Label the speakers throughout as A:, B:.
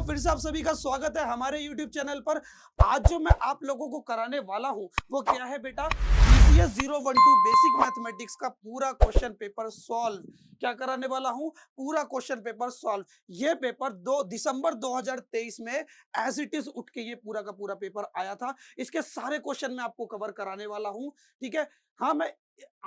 A: फिर से आप सभी का स्वागत है हमारे YouTube चैनल पर। आज जो मैं आप लोगों को कराने वाला हूं वो क्या है बेटा, BCS 012 बेसिक मैथमेटिक्स का पूरा क्वेश्चन पेपर सॉल्व। क्या कराने वाला हूं? पूरा क्वेश्चन पेपर सॉल्व। ये पेपर 2 दिसंबर 2023 में एज इट इज उठ के ये पूरा का पूरा पेपर आया था। इसके सारे क्वेश्चन मैं आपको कवर कराने वाला हूं। ठीक है। हाँ, मैं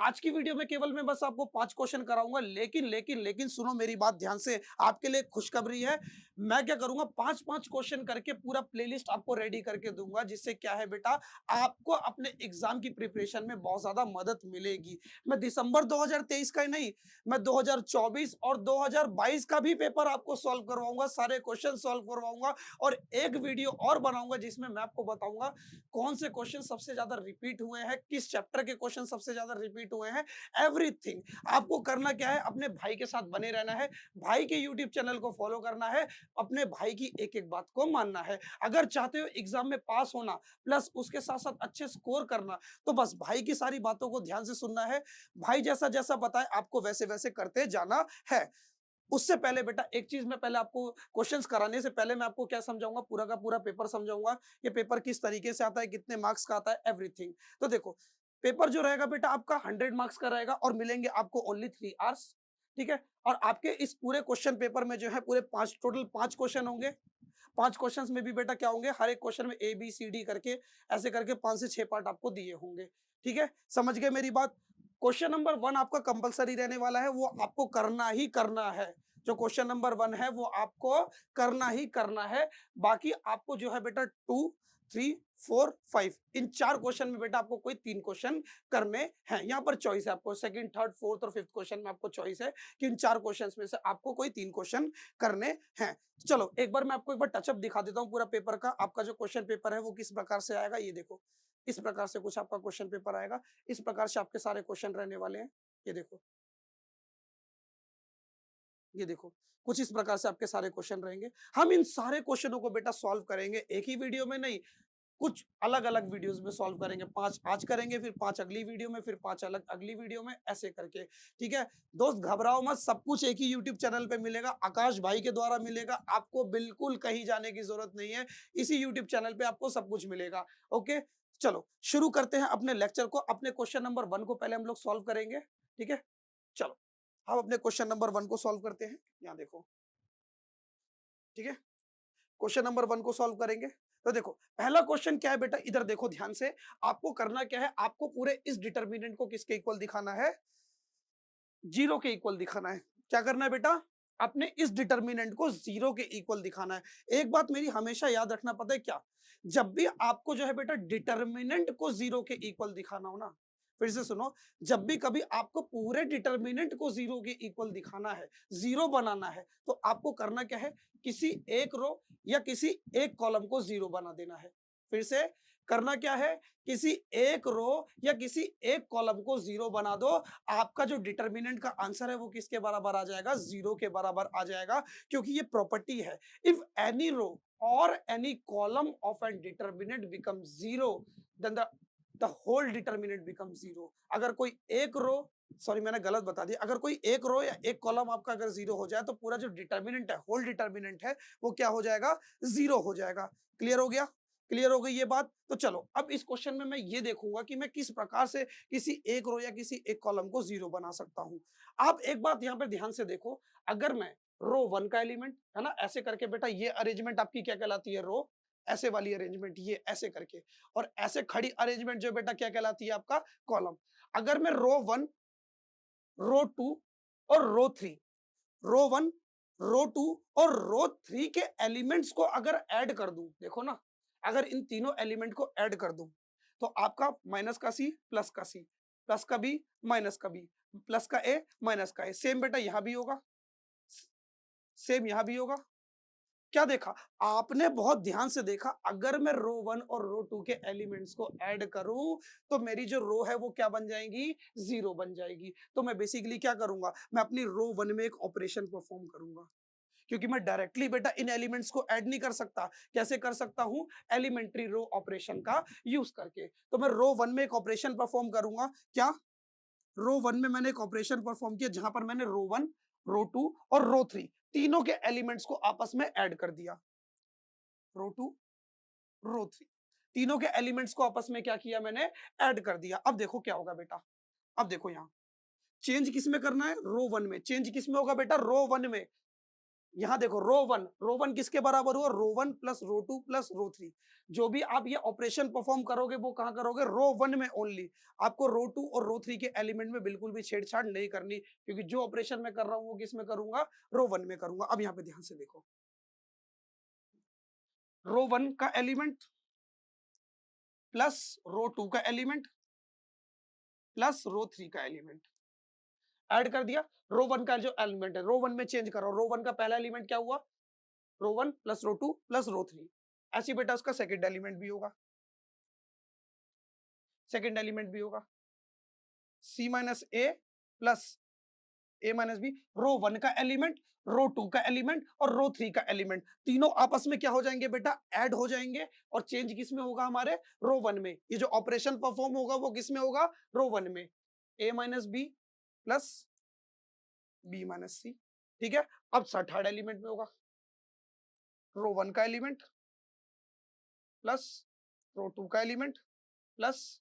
A: आज की वीडियो में केवल मैं बस आपको 5 क्वेश्चन कराऊंगा, लेकिन लेकिन लेकिन सुनो मेरी बात ध्यान से, आपके लिए खुशखबरी है। मैं क्या करूंगा, 5-5 क्वेश्चन करके पूरा प्लेलिस्ट आपको रेडी करके दूंगा, जिससे क्या है बेटा, आपको अपने एग्जाम की प्रिपरेशन में बहुत ज्यादा मदद मिलेगी। मैं दिसंबर 2023 का ही नहीं, मैं 2024 और 2022 का भी पेपर आपको सॉल्व करवाऊंगा, सारे क्वेश्चन सॉल्व करवाऊंगा और एक वीडियो और बनाऊंगा जिसमें मैं आपको बताऊंगा कौन से क्वेश्चन सबसे ज्यादा रिपीट हुए हैं, किस चैप्टर के क्वेश्चन सबसे ज्यादा रिपीट हुए हैं, एवरीथिंग। आपको करना क्या है, अपने भाई के साथ बने रहना है, भाई के यूट्यूब चैनल को फॉलो करना है, अपने भाई की एक एक बात को मानना है। अगर चाहते हो एग्जाम में पास होना प्लस उसके साथ साथ अच्छे स्कोर करना, तो बस भाई की सारी बातों को ध्यान से सुनना है। भाई जैसा जैसा बताए आपको वैसे वैसे करते जाना है। उससे पहले बेटा एक चीज मैं पहले आपको, क्वेश्चंस कराने से पहले मैं आपको क्या समझाऊंगा, पूरा का पूरा पेपर समझाऊंगा। ये पेपर किस तरीके से आता है, कितने मार्क्स का आता है, एवरीथिंग। तो देखो, पेपर जो रहेगा बेटा आपका 100 मार्क्स का रहेगा और मिलेंगे आपको ओनली 3 आवर्स। ठीक है। और आपके इस पूरे क्वेश्चन पेपर में जो है पूरे 5 टोटल 5 क्वेश्चन होंगे। 5 क्वेश्चंस में भी बेटा क्या होंगे, हर एक क्वेश्चन में ABCD करके ऐसे करके 5 से 6 पार्ट आपको दिए होंगे। ठीक है, समझ गए मेरी बात। क्वेश्चन नंबर 1 आपका कंपलसरी रहने वाला है, वो आपको करना ही करना है। जो क्वेश्चन नंबर 1 है वो आपको करना ही करना है। बाकी आपको जो है बेटा 2, 3, 4, 5 इन 4 क्वेश्चन में बेटा आपको कोई 3 क्वेश्चन करने हैं। यहाँ पर चॉइस है आपको, सेकंड, थर्ड, फोर्थ और फिफ्थ क्वेश्चन में आपको चॉइस है कि इन 4 क्वेश्चंस में से आपको कोई 3 क्वेश्चन करने हैं। चलो एक बार मैं आपको एक बार टचअप दिखा देता हूँ पूरा पेपर का। आपका जो क्वेश्चन पेपर है वो किस प्रकार से आएगा, ये देखो। इस प्रकार से कुछ आपका क्वेश्चन पेपर आएगा। इस प्रकार से आपके सारे क्वेश्चन रहने वाले हैं। ये देखो, ये देखो, कुछ इस प्रकार से आपके सारे क्वेश्चन रहेंगे। हम इन सारे क्वेश्चनों को बेटा सॉल्व करेंगे एक ही वीडियो में नहीं, कुछ अलग अलग वीडियोस में सॉल्व करेंगे। 5 आज करेंगे, फिर 5 अगली वीडियो में, फिर 5 अलग अगली वीडियो में, ऐसे करके। ठीक है दोस्त, घबराओ मत, सब कुछ एक ही यूट्यूब चैनल पे मिलेगा, आकाश भाई के द्वारा मिलेगा। आपको बिल्कुल कहीं जाने की जरूरत नहीं है, इसी यूट्यूब चैनल पे आपको सब कुछ मिलेगा। ओके, चलो शुरू करते हैं अपने लेक्चर को। अपने क्वेश्चन नंबर 1 को पहले हम लोग सॉल्व करेंगे। ठीक है, चलो हम अपने क्वेश्चन नंबर 1 को सॉल्व करते हैं। यहाँ देखो, ठीक है, क्वेश्चन नंबर 1 को सॉल्व करेंगे। तो देखो पहला क्वेश्चन क्या है बेटा, इधर देखो ध्यान से। आपको करना क्या है, आपको पूरे इस डिटर्मिनेंट को किसके इक्वल दिखाना है, 0 के इक्वल दिखाना है। क्या करना है बेटा, अपने इस डिटर्मिनेंट को 0 के इक्वल दिखाना है। एक बात मेरी हमेशा याद रखना, पता है क्या, जब भी आपको जो है बेटा डिटर्मिनेंट को 0 के इक्वल दिखाना हो ना, फिर से सुनो, जब भी कभी आपको पूरे डिटर्मिनेंट को 0 के इक्वल दिखाना है, 0 बनाना है, तो आपको करना क्या है, किसी एक रो या किसी एक कॉलम को 0 बना देना है। फिर से करना क्या है, किसी एक रो या किसी एक कॉलम को 0 बना दो। आपका जो डिटर्मिनेंट का आंसर है वो किसके बराबर आ जाएगा, 0 के बराबर आ जाएगा, क्योंकि ये प्रॉपर्टी है। इफ एनी रो और any column of an determinant become 0, then the whole determinant become 0। अगर कोई एक रो, सॉरी मैंने गलत बता दिया, अगर कोई एक रो या एक कॉलम आपका अगर 0 हो जाए, तो पूरा जो डिटर्मिनेंट है, होल डिटर्मिनेंट है, वो क्या हो जाएगा, 0 हो जाएगा। क्लियर हो गया, क्लियर हो गई ये बात। तो चलो अब इस क्वेश्चन में मैं ये देखूंगा कि मैं किस प्रकार से किसी एक रो या किसी एक कॉलम को 0 बना सकता हूं। आप एक बात यहाँ पे ध्यान से देखो, अगर मैं रो 1 का एलिमेंट है ना, ऐसे करके बेटा, ये अरेंजमेंट आपकी क्या कहलाती है, रो। ऐसे वाली अरेंजमेंट ये ऐसे करके, और ऐसे खड़ी अरेंजमेंट जो बेटा क्या कहलाती है, आपका कॉलम। अगर मैं रो 1, रो 2 और रो 3, रो 1, रो 2 और रो 3 के एलिमेंट्स को अगर ऐड कर दूं, देखो ना, अगर इन तीनों एलिमेंट को ऐड कर दूं, तो आपका माइनस का सी प्लस का सी, प्लस का बी माइनस का बी, प्लस का ए माइनस का ए, सेम बेटा यहां भी होगा, सेम यहां भी होगा। क्या देखा आपने, बहुत ध्यान से देखा, अगर मैं रो 1 और रो 2 के एलिमेंट्स को ऐड करूं, तो मेरी जो रो है वो क्या बन जाएगी, 0 बन जाएगी। तो मैं बेसिकली क्या करूंगा, मैं अपनी रो 1 में एक ऑपरेशन परफॉर्म करूंगा, क्योंकि मैं डायरेक्टली बेटा इन एलिमेंट्स को ऐड नहीं कर सकता। कैसे कर सकता हूं, एलिमेंट्री रो ऑपरेशन का यूज करके। तो मैं रो 1 में एक ऑपरेशन परफॉर्म करूंगा। क्या, रो 1 में मैंने एक ऑपरेशन परफॉर्म किया, जहां पर मैंने रो 1, रो 2 और रो 3 तीनों के एलिमेंट्स को आपस में ऐड कर दिया। रो 2 रो 3, तीनों के एलिमेंट्स को आपस में क्या किया मैंने, ऐड कर दिया। अब देखो क्या होगा बेटा, अब देखो यहाँ चेंज किस में करना है, रो 1 में। चेंज किस में होगा बेटा, रो 1 में। यहाँ देखो रो 1 किसके बराबर हुआ, रो 1 प्लस रो 2 प्लस रो 3। जो भी आप ये ऑपरेशन परफॉर्म करोगे वो कहां करोगे, रो 1 में ओनली। आपको रो 2 और रो 3 के एलिमेंट में बिल्कुल भी छेड़छाड़ नहीं करनी, क्योंकि जो ऑपरेशन मैं कर रहा हूं वो किस में करूंगा, रो 1 में करूंगा। अब यहाँ पे ध्यान से देखो, रो 1 का एलिमेंट प्लस रो 2 का एलिमेंट प्लस रो 3 का एलिमेंट ऐड कर दिया। रो 1 का जो एलिमेंट है रो 1 में चेंज करो, रो 1 का पहला एलिमेंट क्या हुआ, रो 1 प्लस रो 2 प्लस रो 3। ऐसी बेटा उसका सेकंड एलिमेंट भी होगा, सेकंड एलिमेंट भी होगा सी minus A plus A minus B. रो 1 का एलिमेंट, रो 2 का एलिमेंट और रो 3 का एलिमेंट, तीनों आपस में क्या हो जाएंगे बेटा, ऐड हो जाएंगे। और चेंज किस में होगा, हमारे रो 1 में। ये जो ऑपरेशन परफॉर्म होगा वो किस में होगा, रो 1 में। A minus b plus b minus c, ठीक है। अब थर्ड एलिमेंट में होगा रो 1 का एलिमेंट प्लस रो 2 का एलिमेंट प्लस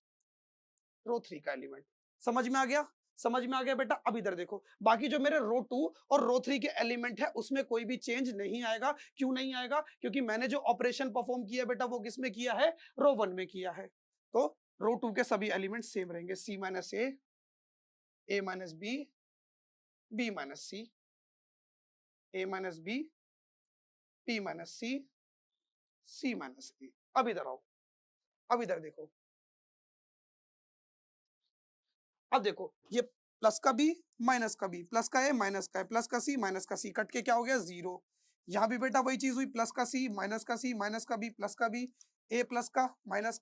A: रो 3 का एलिमेंट। समझ में आ गया, समझ में आ गया बेटा। अब इधर देखो, बाकी जो मेरे रो 2 और रो 3 के एलिमेंट है उसमें कोई भी चेंज नहीं आएगा। क्यों नहीं आएगा, क्योंकि मैंने जो ऑपरेशन परफॉर्म किया बेटा वो किस में किया है, रो 1 में किया है। तो रो 2 के सभी एलिमेंट सेम रहेंगे, सी minus A minus B minus C, A minus B minus C minus ए। अब इधर आओ, अब इधर देखो, अब देखो ये प्लस का बी माइनस का बी, प्लस का ए माइनस का ए, प्लस का सी माइनस का सी, कट के क्या हो गया, जीरो। यहाँ भी बेटा वही चीज हुई, प्लस का सी माइनस का सी माइनस का बी प्लस का बी, ए प्लस का minus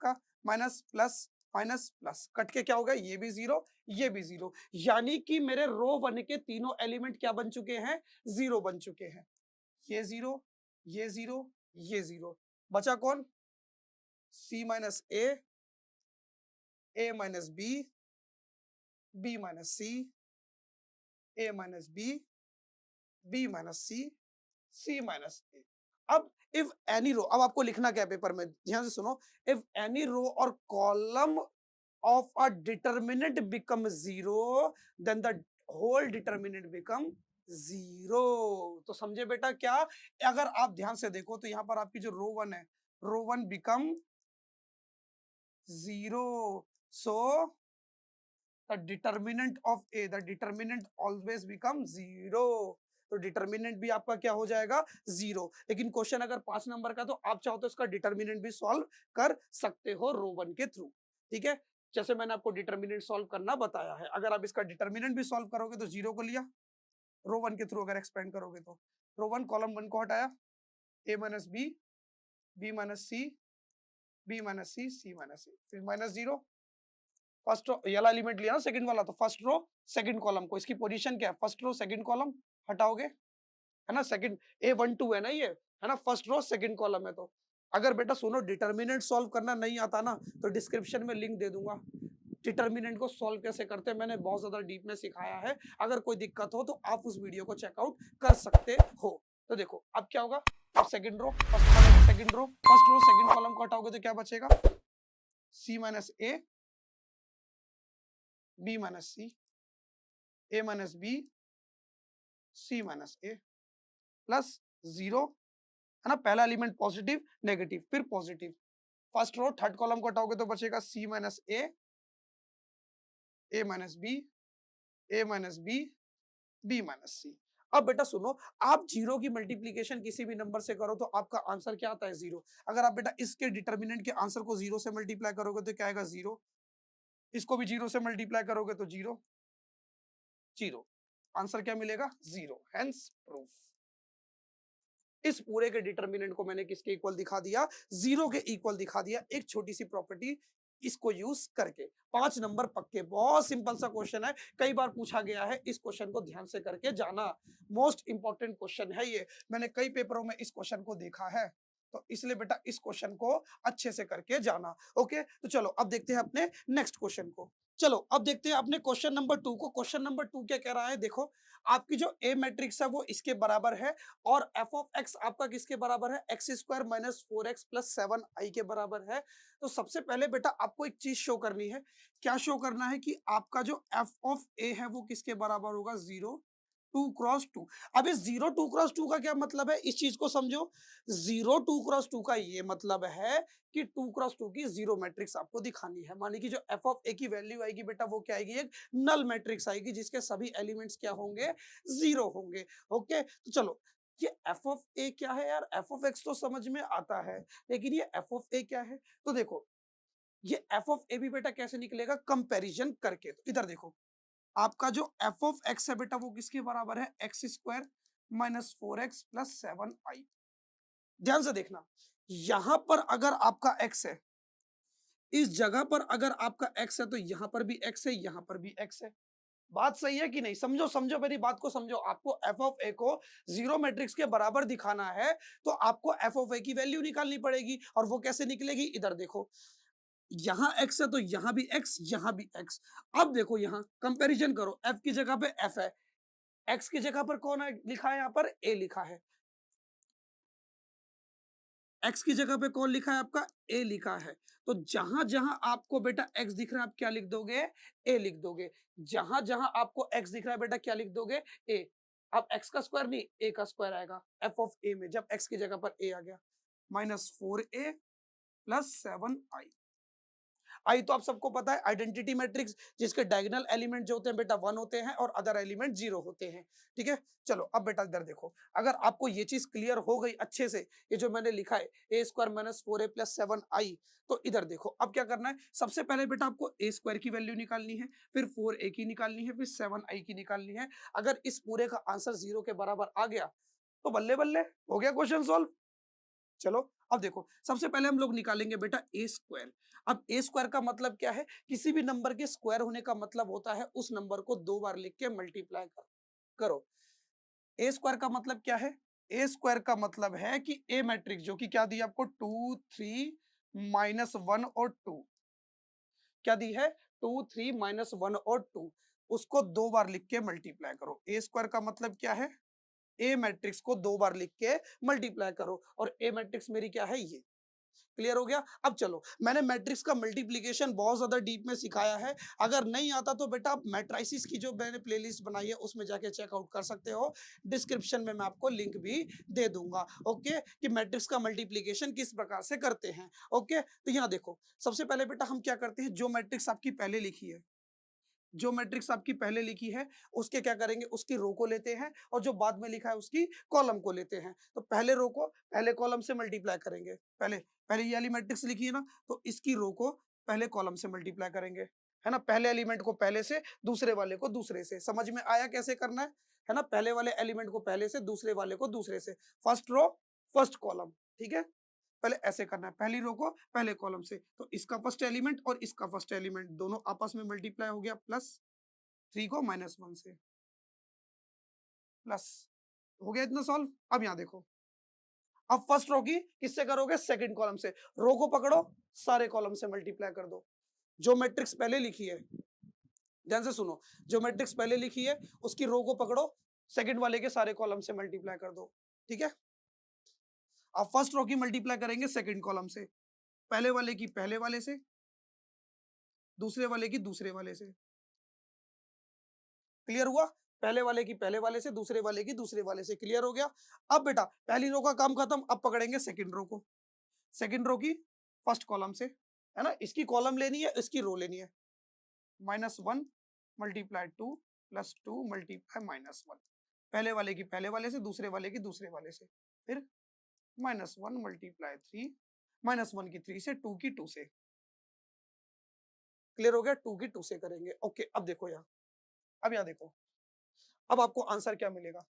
A: plus minus plus, cut के क्या हो गया, ये भी जीरो ये भी जीरो। यानी कि मेरे रो 1 के तीनों एलिमेंट क्या बन चुके हैं, जीरो बन चुके हैं। ये जीरो ये जीरो ये जीरो, बचा कौन, सी minus A minus B minus C, A minus B minus C minus ए। अब इफ एनी रो, अब आपको लिखना क्या है पेपर में, ध्यान से सुनो, इफ एनी रो और column of a determinant become zero then the whole determinant become zero. तो समझे बेटा क्या, अगर आप ध्यान से देखो तो यहाँ पर आपकी जो रो 1 है, रो 1 become zero, so the determinant of A, the determinant always become zero। तो डिटर्मिनेंट भी आपका क्या हो जाएगा, जीरो। लेकिन क्वेश्चन अगर 5 नंबर का तो आप चाहो तो इसका डिटर्मिनेंट भी सॉल्व कर सकते हो रो 1 के थ्रू, ठीक है। जैसे मैंने आपको डिटर्मिनेंट सॉल्व करना बताया है, अगर आप इसका डिटर्मिनेंट भी सॉल्व करोगे तो जीरो को लिया, रो 1 के थ्रू अगर एक्सपेंड करोगे तो रो 1 कॉलम 1 को हटाया, ए माइनस बी माइनस सी सी माइनस ए, फिर माइनस जीरो। फर्स्ट रो ये वाला एलिमेंट लिया ना, सेकंड वाला, तो फर्स्ट रो सेकंड कॉलम को, इसकी पोजीशन क्या है, फर्स्ट रो सेकंड कॉलम हटाओगे, है ना, सेकंड A12 है ना ये, है ना, फर्स्ट रो सेकंड कॉलम है। तो अगर बेटा सुनो डिटर्मिनेंट सॉल्व करना नहीं आता ना तो डिस्क्रिप्शन में लिंक दे दूंगा, डिटर्मिनेंट को सॉल्व कैसे करते हैं मैंने बहुत ज्यादा डीप में सिखाया है। अगर कोई दिक्कत हो तो आप उस वीडियो को चेकआउट कर सकते हो। तो देखो अब क्या होगा, अब second row first column, second row first row second column को हटाओगे तो क्या बचेगा, C minus B minus C, A minus B C minus A plus zero, है ना, पहला एलिमेंट पॉजिटिव नेगेटिव फिर पॉजिटिव। फर्स्ट रो थर्ड कॉलम को हटाओगे तो बचेगा C minus A minus B B minus C. अब बेटा सुनो, आप जीरो की मल्टीप्लीकेशन किसी भी नंबर से करो तो आपका आंसर क्या आता है, जीरो। अगर आप बेटा इसके डिटर्मिनेंट के आंसर को जीरो से मल्टीप्लाई करोगे तो क्या आएगा, जीरो। इसको भी जीरो से मल्टीप्लाई करोगे तो जीरो जीरो, आंसर क्या मिलेगा, जीरो। Hence proof. इस पूरे के डिटर्मिनेंट को मैंने किसके इक्वल दिखा दिया, जीरो के इक्वल दिखा दिया, एक छोटी सी प्रॉपर्टी इसको यूज करके। 5 नंबर पक्के, बहुत सिंपल सा क्वेश्चन है, कई बार पूछा गया है, इस क्वेश्चन को ध्यान से करके जाना, मोस्ट इंपॉर्टेंट क्वेश्चन है ये, मैंने कई पेपरों में इस क्वेश्चन को देखा है। तो इसलिए बेटा इस क्वेश्चन को अच्छे से करके जाना। ओके, तो चलो अब देखते हैं अपने नेक्स्ट क्वेश्चन को। चलो अब देखते हैं अपने क्वेश्चन नंबर 2 को। क्वेश्चन नंबर 2 क्या कह रहा है, देखो आपकी जो ए मैट्रिक्स है वो इसके बराबर है और एफ ऑफ एक्स आपका किसके बराबर है, x square minus 4x plus 7i के बराबर है। तो सबसे पहले बेटा आपको एक चीज शो करनी है। क्या शो करना है कि आपका जो एफ ऑफ ए है वो किसके बराबर होगा, 0 2 क्रॉस 2। अब इस 0 2 क्रॉस 2 का क्या मतलब है, इस चीज को समझो। 0 2 क्रॉस 2 का ये मतलब है कि 2 क्रॉस 2 की जीरो मैट्रिक्स आपको दिखानी है। मानी कि जो एफ ऑफ ए की वैल्यू आएगी बेटा वो क्या आएगी, एक नल मैट्रिक्स आएगी जिसके सभी एलिमेंट्स क्या होंगे, जीरो होंगे। ओके, तो चलो ये एफ ऑफ ए क्या है यार, एफ ऑफ एक्स तो समझ में आता है, लेकिन ये एफ ऑफ ए क्या है। तो देखो ये एफ ऑफ ए भी बेटा कैसे निकलेगा, कंपैरिजन करके। तो इधर देखो आपका जो एफ ऑफ एक्स है बेटा वो किसके बराबर है, x square minus 4x plus 7i। ध्यान से देखना, यहां पर अगर आपका x है, इस जगह पर अगर आपका x है तो यहां पर भी x है, यहां पर भी x है। बात सही है कि नहीं, समझो समझो मेरी बात को समझो। आपको एफ ऑफ ए को जीरो मैट्रिक्स के बराबर दिखाना है तो आपको एफ ऑफ ए की वैल्यू निकालनी पड़ेगी। और वो कैसे निकलेगी, इधर देखो यहां x है तो यहां भी x, यहां भी x। अब देखो यहां कंपैरिजन करो, f की जगह पे f है, x की जगह पर कौन है लिखा है, यहां पर a लिखा है। x की जगह पे कौन लिखा है, आपका a लिखा है। तो जहां जहां आपको बेटा x दिख रहा है आप क्या लिख दोगे, a लिख दोगे। जहां जहां आपको x दिख रहा है बेटा क्या लिख दोगे, a। अब x का स्क्वायर नहीं, a का स्क्वायर आएगा f ऑफ a में, जब x की जगह पर a आ गया। Minus 4a plus 7i। आई तो आप सबको पता है आइडेंटिटी मैट्रिक्स, जिसके डायगोनल एलिमेंट जो होते हैं बेटा 1 होते हैं और अदर एलिमेंट 0 होते हैं। ठीक है, चलो अब बेटा इधर देखो, अगर आपको ये चीज क्लियर हो गई अच्छे से, ये जो मैंने लिखा है ए square minus 4a plus 7i, तो इधर देखो अब क्या करना है। सबसे पहले बेटा आपको ए स्क्वायर की वैल्यू निकालनी है, फिर 4a की निकालनी है, फिर 7i की निकालनी है। अगर इस पूरे का आंसर 0 के बराबर आ गया तो बल्ले बल्ले हो गया क्वेश्चन सॉल्व। चलो अब देखो सबसे पहले हम लोग निकालेंगे बेटा ए स्क्वायर। अब ए स्क्वायर का मतलब क्या है, किसी भी नंबर के स्क्वायर होने का मतलब होता है उस नंबर को 2 बार लिख के मल्टीप्लाई करो। ए स्क्वायर का मतलब क्या है, ए स्क्वायर का मतलब है कि ए मैट्रिक्स जो कि क्या दी आपको 2 3 -1 और 2, क्या दी है 2 3 -1 और 2, उसको 2 बार लिख के मल्टीप्लाई करो। ए स्क्वायर का मतलब क्या है, ए मैट्रिक्स को 2 बार लिख के मल्टीप्लाई करो और ए मैट्रिक्स मेरी क्या है, ये। क्लियर हो गया। अब चलो मैंने मैट्रिक्स का मल्टीप्लिकेशन बहुत ज्यादा डीप में सिखाया है, अगर नहीं आता तो बेटा आप मैट्राइसिस की जो मैंने प्लेलिस्ट बनाई है उसमें जाके चेकआउट कर सकते हो। डिस्क्रिप्शन में मैं आपको लिंक भी दे दूंगा। ओके, कि मैट्रिक्स का मल्टीप्लिकेशन किस प्रकार से करते हैं। ओके, तो यहाँ देखो सबसे पहले बेटा हम क्या करते हैं, जो मैट्रिक्स आपकी पहले लिखी है, जो मैट्रिक्स आपकी पहले लिखी है उसके क्या करेंगे, उसकी रो को लेते हैं और जो बाद में लिखा है उसकी कॉलम को लेते हैं। तो पहले रो को पहले कॉलम से मल्टीप्लाई करेंगे, पहले पहले ये वाली मैट्रिक्स लिखी है ना, तो इसकी रो को पहले कॉलम से मल्टीप्लाई करेंगे, है ना। पहले एलिमेंट को पहले से, दूसरे वाले को दूसरे से। समझ में आया कैसे करना है ना। पहले वाले एलिमेंट को पहले से, दूसरे वाले को दूसरे से, फर्स्ट रो फर्स्ट कॉलम। ठीक है, पहले ऐसे करना है, पहली रो को पहले कॉलम से। तो इसका फर्स्ट एलिमेंट और इसका फर्स्ट एलिमेंट दोनों आपस में मल्टीप्लाई हो गया, प्लस 3 को -1 से, प्लस हो गया इतना सॉल्व। अब यहां देखो, अब फर्स्ट रो की किससे करोगे, सेकंड कॉलम से। रो को पकड़ो, सारे कॉलम से मल्टीप्लाई कर दो। जो मैट्रिक्स पहले लिखी है, ध्यान से सुनो, जो मैट्रिक्स पहले लिखी है उसकी रो को पकड़ो, सेकंड वाले के सारे कॉलम से मल्टीप्लाई कर दो। ठीक है, अब फर्स्ट रो की मल्टीप्लाई करेंगे सेकंड कॉलम से, पहले वाले की पहले वाले से, दूसरे वाले की दूसरे वाले से। क्लियर हुआ, पहले वाले की पहले वाले से, दूसरे वाले की दूसरे वाले से। क्लियर हो गया। अब बेटा पहली रो का काम खत्म, अब पकड़ेंगे सेकंड रो को। सेकंड रो की फर्स्ट कॉलम से, है ना, इसकी कॉलम लेनी है, इसकी रो लेनी है। -1 मल्टीप्लाई 2 प्लस 2 मल्टीप्लाई -1, पहले वाले की पहले वाले से, दूसरे वाले की दूसरे वाले से। फिर -1 मल्टीप्लाई 3, -1 की 3 से, 2 की 2 से। क्लियर हो गया, 2 की 2 से करेंगे। ओके, अब देखो यहाँ, अब यहाँ देखो, अब आपको आंसर क्या मिलेगा।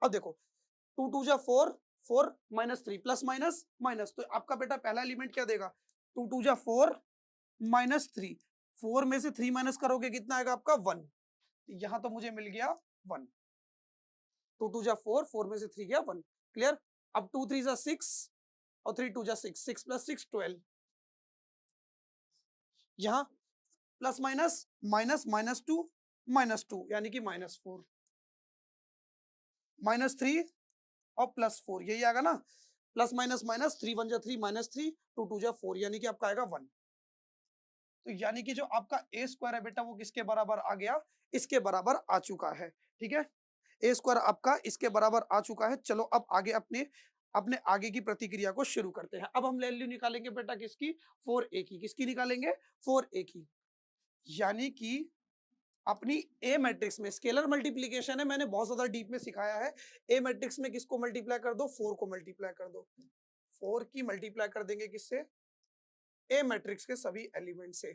A: अब देखो 2 2 जा 4, 4 -3 प्लस माइनस माइनस, तो आपका बेटा पहला एलिमेंट क्या देगा, 2 2 जा 4 -3, 4 में से 3 माइनस करोगे कितना आएगा आपका 1। यहां तो मुझे मिल गया 1। 2 2 जा 4, 4 में से 3 गया 1। क्लियर? अब 2 3 जा 6 और 3 2 जा 6, 6 प्लस 6 12। यहाँ plus minus minus minus two यानी कि -4 -3 और +4 यही आएगा ना। प्लस माइनस माइनस 3 1 जा 3 -3 2 2 जा 4 यानी कि आपका आएगा 1। तो यानी कि जो आपका ए स्क्वायर है बेटा वो किसके बराबर आ गया? इसके बराबर आ चुका है। ठीक है, ए स्क्वायर आपका इसके बराबर आ चुका है। चलो अब आगे अपने अपने आगे की प्रतिक्रिया को शुरू करते हैं। अब हम वैल्यू निकालेंगे बेटा किसकी? 4a की। किसकी निकालेंगे? 4a की। यानी कि अपनी ए मैट्रिक्स में स्केलर मल्टीप्लीकेशन है, मैंने बहुत ज्यादा डीप में सिखाया है। ए मैट्रिक्स में किसको मल्टीप्लाई कर दो? 4 को मल्टीप्लाई कर दो। 4 की मल्टीप्लाई कर देंगे किससे? ए मैट्रिक्स के सभी एलिमेंट से।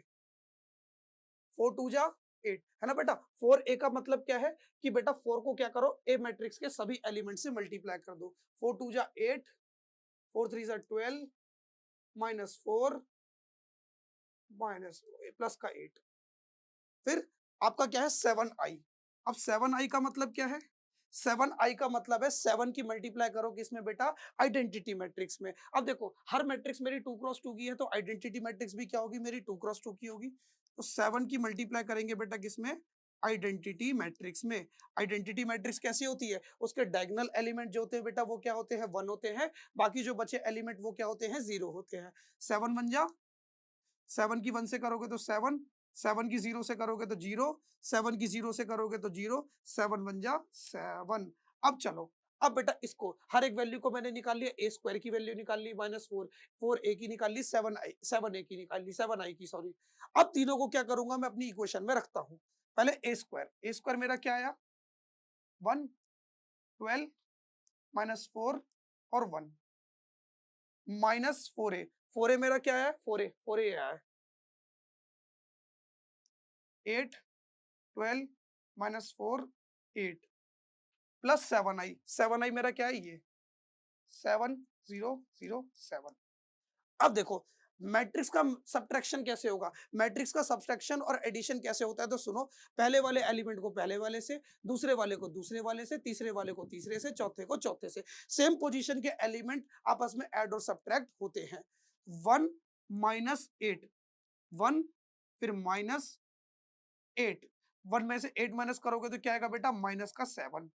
A: 4 2 जा 8 है ना बेटा। 4a का मतलब क्या है कि बेटा 4 को क्या करो? ए मैट्रिक्स के सभी एलिमेंट से मल्टीप्लाई कर दो। 4 2 जा 8, 4 3 जा 12, -4 माइनस प्लस का 8। फिर आपका क्या है? 7i। अब 7i का मतलब क्या है? 7i का मतलब है 7 की मल्टीप्लाई करो किसमें बेटा? आइडेंटिटी मैट्रिक्स में। अब देखो हर मैट्रिक्स मेरी 2 क्रॉस 2 की है तो आइडेंटिटी मैट्रिक्स भी क्या होगी? मेरी 2 क्रॉस 2 की होगी। तो 7 की मल्टीप्लाई करेंगे बेटा किसमें? आइडेंटिटी मैट्रिक्स में। आइडेंटिटी मैट्रिक्स कैसी होती है? उसके डायगोनल एलिमेंट जो होते हैं बेटा वो क्या होते हैं? 1 होते हैं। बाकी जो बचे एलिमेंट वो क्या होते हैं? 0 होते हैं। 7 बन जा 7 की 1 से करोगे तो 7, 7 की 0 से करोगे तो 0, 7 की 0 से करोगे तो 0, 7 बन जा 7। अब चलो, अब बेटा इसको हर एक वैल्यू को मैंने निकाल लिया। ए स्क्वायर की वैल्यू निकाल ली -4, 4a की निकाल ली, 7a की निकाल ली, 7i की सॉरी। अब तीनों को क्या करूंगा? मैं अपनी इक्वेशन में रखता हूं। पहले ए स्क्वायर मेरा क्या आया? 1 12 -4 और 1 -4a। 4a मेरा क्या है? 4a आया है। 8 12 -4 8 प्लस 7i मेरा क्या है? ये 7 0 0 7। अब देखो मैट्रिक्स का सब्ट्रैक्शन कैसे होगा? मैट्रिक्स का सब्ट्रैक्शन और एडिशन कैसे होता है? तो सुनो, पहले वाले एलिमेंट को पहले वाले से, दूसरे वाले को दूसरे वाले से, तीसरे वाले को तीसरे से, चौथे को चौथे से। सेम पोजीशन के एलिमेंट आपस में ऐड और सब्ट्रैक्ट होते हैं। 1 -8 1 फिर -8 1 में से 8 माइनस करोगे तो क्या आएगा बेटा? माइनस का 7।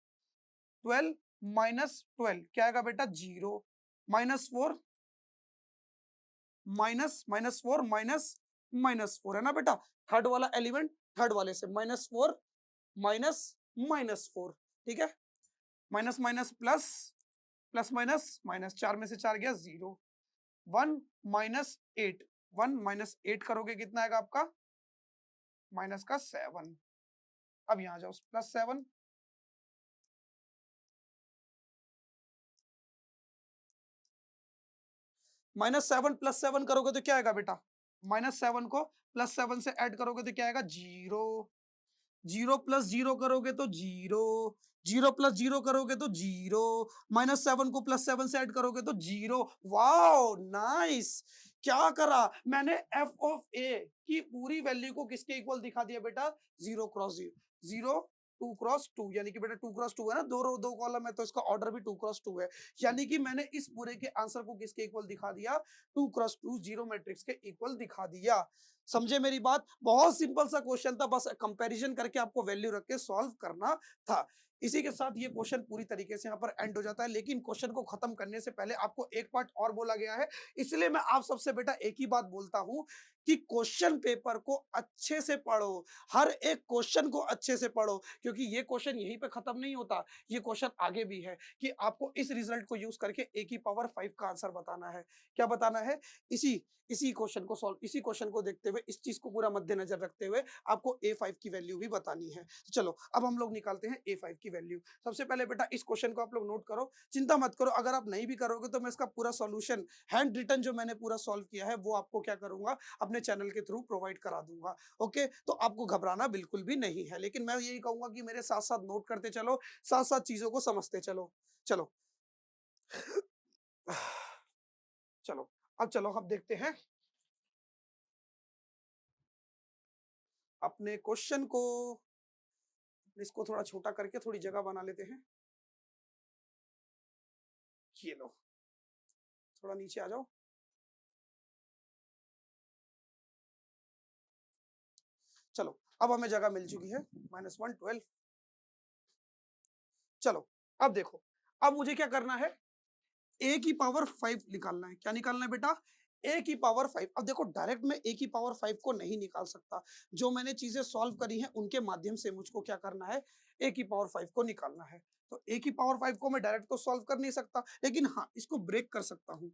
A: 12 -12 क्या आएगा बेटा? 0 -4 -4 -4 है ना बेटा। थर्ड वाला एलिमेंट थर्ड वाले से -4 -4। ठीक है, minus minus plus, plus minus minus, 4 में से 4 गया 0। 1 -8 1 -8 करोगे कितना आएगा आपका? माइनस का 7। अब यहां जाओ +7 -7 +7 करोगे तो क्या आएगा बेटा? -7 को +7 से ऐड करोगे तो क्या आएगा? 0। 0 प्लस 0 करोगे तो 0, 0 प्लस 0 करोगे तो 0, -7 को +7 से ऐड करोगे तो 0। Wow nice! क्या करा मैंने? एफ ऑफ ए की पूरी वैल्यू को किसके इक्वल दिखा दिया बेटा? 0 क्रॉस 0, 0 2 क्रॉस 2 यानी कि बेटा 2 क्रॉस 2 है ना, दो रो दो कॉलम है तो इसका ऑर्डर भी 2 क्रॉस 2 है। यानी कि मैंने इस पूरे के आंसर को किसके इक्वल दिखा दिया? 2 क्रॉस 2 जीरो मैट्रिक्स के इक्वल दिखा दिया। समझे मेरी बात? बहुत सिंपल सा क्वेश्चन था, बस कंपैरिजन करके आपको वैल्यू रख के सॉल्व करना था। इसी के साथ ये क्वेश्चन पूरी तरीके से यहाँ पर एंड हो जाता है, लेकिन क्वेश्चन को खत्म करने से पहले आपको एक पार्ट और बोला गया है। इसलिए मैं आप सबसे बेटा एक ही बात बोलता हूं कि क्वेश्चन पेपर को अच्छे से पढ़ो, हर एक क्वेश्चन को अच्छे से पढ़ो, क्योंकि ये क्वेश्चन यहीं पे खत्म नहीं होता, ये क्वेश्चन आगे भी है कि आपको इस रिजल्ट को यूज करके a की पावर 5 का आंसर बताना है। क्या बताना है? इसी इसी क्वेश्चन को सॉल्व, इसी क्वेश्चन को देखते हुए, इस चीज को पूरा मद्देनजर रखते हुए आपको a5 की वैल्यू भी बतानी है। तो चलो अब हम लोग निकालते हैं a5 की वैल्यू। सबसे पहले बेटा इस क्वेश्चन को आप लोग नोट करो, चिंता मत करो, अगर आप नहीं भी करोगे तो मैं इसका पूरा सॉल्यूशन हैंड रिटन जो मैंने पूरा सॉल्व किया है वो आपको क्या करूंगा? अपने चैनल के थ्रू प्रोवाइड करा दूंगा। ओके, तो आपको घबराना बिल्कुल भी नहीं है, लेकिन मैं यही कहूंगा कि मेरे साथ साथ नोट करते चलो, साथ साथ चीजों को समझते चलो। चलो चलो, अब चलो हम देखते हैं अपने क्वेश्चन को। इसको थोड़ा छोटा करके थोड़ी जगह बना लेते हैं। ये लो, थोड़ा नीचे आ जाओ। चलो, अब हमें जगह मिल चुकी है, -1 12। चलो, अब देखो, अब मुझे क्या करना है, a की पावर 5 निकालना है। क्या निकालना है बेटा? a की पावर 5। अब देखो, डायरेक्ट मैं a की पावर 5 को नहीं निकाल सकता। जो मैंने चीजें सॉल्व करी हैं उनके माध्यम से मुझको क्या करना है, a की पावर 5 को निकालना है। तो a की पावर 5 को मैं डायरेक्ट तो सॉल्व कर नहीं सकता, लेकिन हाँ, इसको ब्रेक कर सकता हूँ।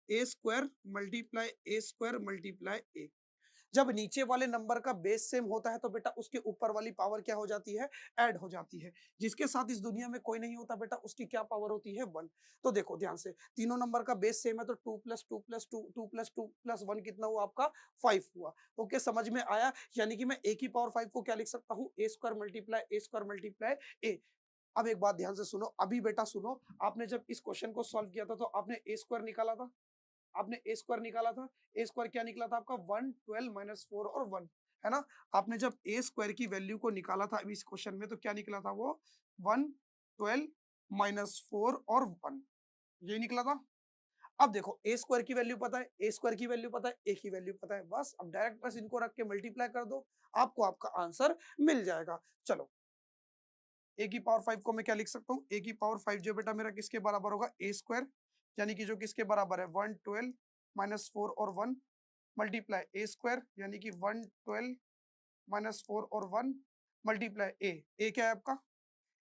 A: a square multiply a square multiply a। जब नीचे वाले नंबर का बेस सेम होता है तो बेटा उसके ऊपर वाली पावर क्या हो जाती है, ऐड हो जाती है। जिसके साथ इस दुनिया में कोई नहीं होता बेटा, उसकी क्या पावर होती है, 1। तो देखो ध्यान से, तीनों नंबर का बेस सेम है तो 2 प्लस 2 प्लस 2 2 प्लस 2 प्लस 1 कितना हुआ आपका, 5 हुआ। ओके, समझ में आया? यानी कि मैं a की पावर 5 को क्या लिख सकता हूँ, a स्क्वायर मल्टीप्लाई a। अब एक बात ध्यान से सुनो, अभी बेटा सुनो, आपने जब इस क्वेश्चन को सॉल्व किया था तो आपने a स्क्वायर निकाला था, आपने ए स्क्वायर निकाला था। ए स्क्वायर क्या निकला था आपका, 112 माइनस 4 और 1, है ना? आपने जब ए स्क्वायर की वैल्यू को निकाला था अभी इस क्वेश्चन में, तो क्या निकला था वो, 112 माइनस 4 और 1, यही निकला था। अब देखो, ए स्क्वायर की वैल्यू पता है, ए स्क्वायर की वैल्यू पता है, ए की वैल्यू पता है, बस अब डायरेक्ट बस इनको रख के मल्टीप्लाई कर दो, आपको आपका आंसर मिल जाएगा। चलो, ए की पावर 5 को मैं क्या लिख सकता हूँ, ए की पावर 5 जो बेटा मेरा किसके बराबर होगा, ए स्क्वायर, यानी कि जो किसके बराबर है, 112 माइनस 4 और 1 मल्टीप्लाई ए स्क्वायर, यानी कि 112 माइनस 4 और 1 मल्टीप्लाई ए क्या है आपका,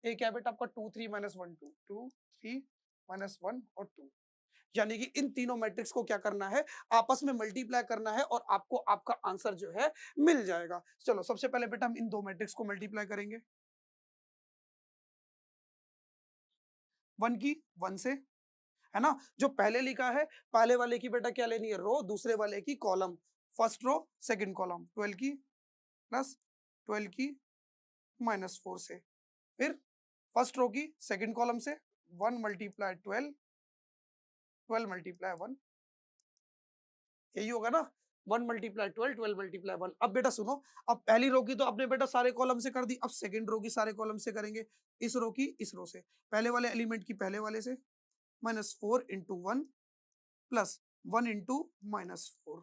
A: ए क्या है बेटा आपका, 2 3 माइनस 1 2 2 3 माइनस 1 और 2। यानी कि इन तीनों मैट्रिक्स को क्या करना है, आपस में मल्टीप्लाई करना है और आपको आपका आंसर जो है मिल जाएगा। चलो, सबसे पहले बेटा हम इन दो मैट्रिक्स को मल्टीप्लाई करेंगे। 1 की 1 से, है ना? जो पहले लिखा है, पहले वाले की बेटा क्या लेनी है, रो, दूसरे वाले की column. First row second column, 12 की प्लस 12 की माइनस 4 से। फिर फर्स्ट रो की सेकंड कॉलम से 1 मल्टीप्लाई 12, 12 मल्टीप्लाई 1, यही होगा ना, 1 मल्टीप्लाई 12, 12 मल्टीप्लाई 1। अब बेटा सुनो, अब पहली रो की तो आपने बेटा सारे कॉलम से कर दी, अब सेकंड रो की सारे कॉलम से करेंगे। इस रो की इस रो से, पहले वाले एलिमेंट की पहले वाले से, -4 इंटू 1 प्लस 1 इंटू -4,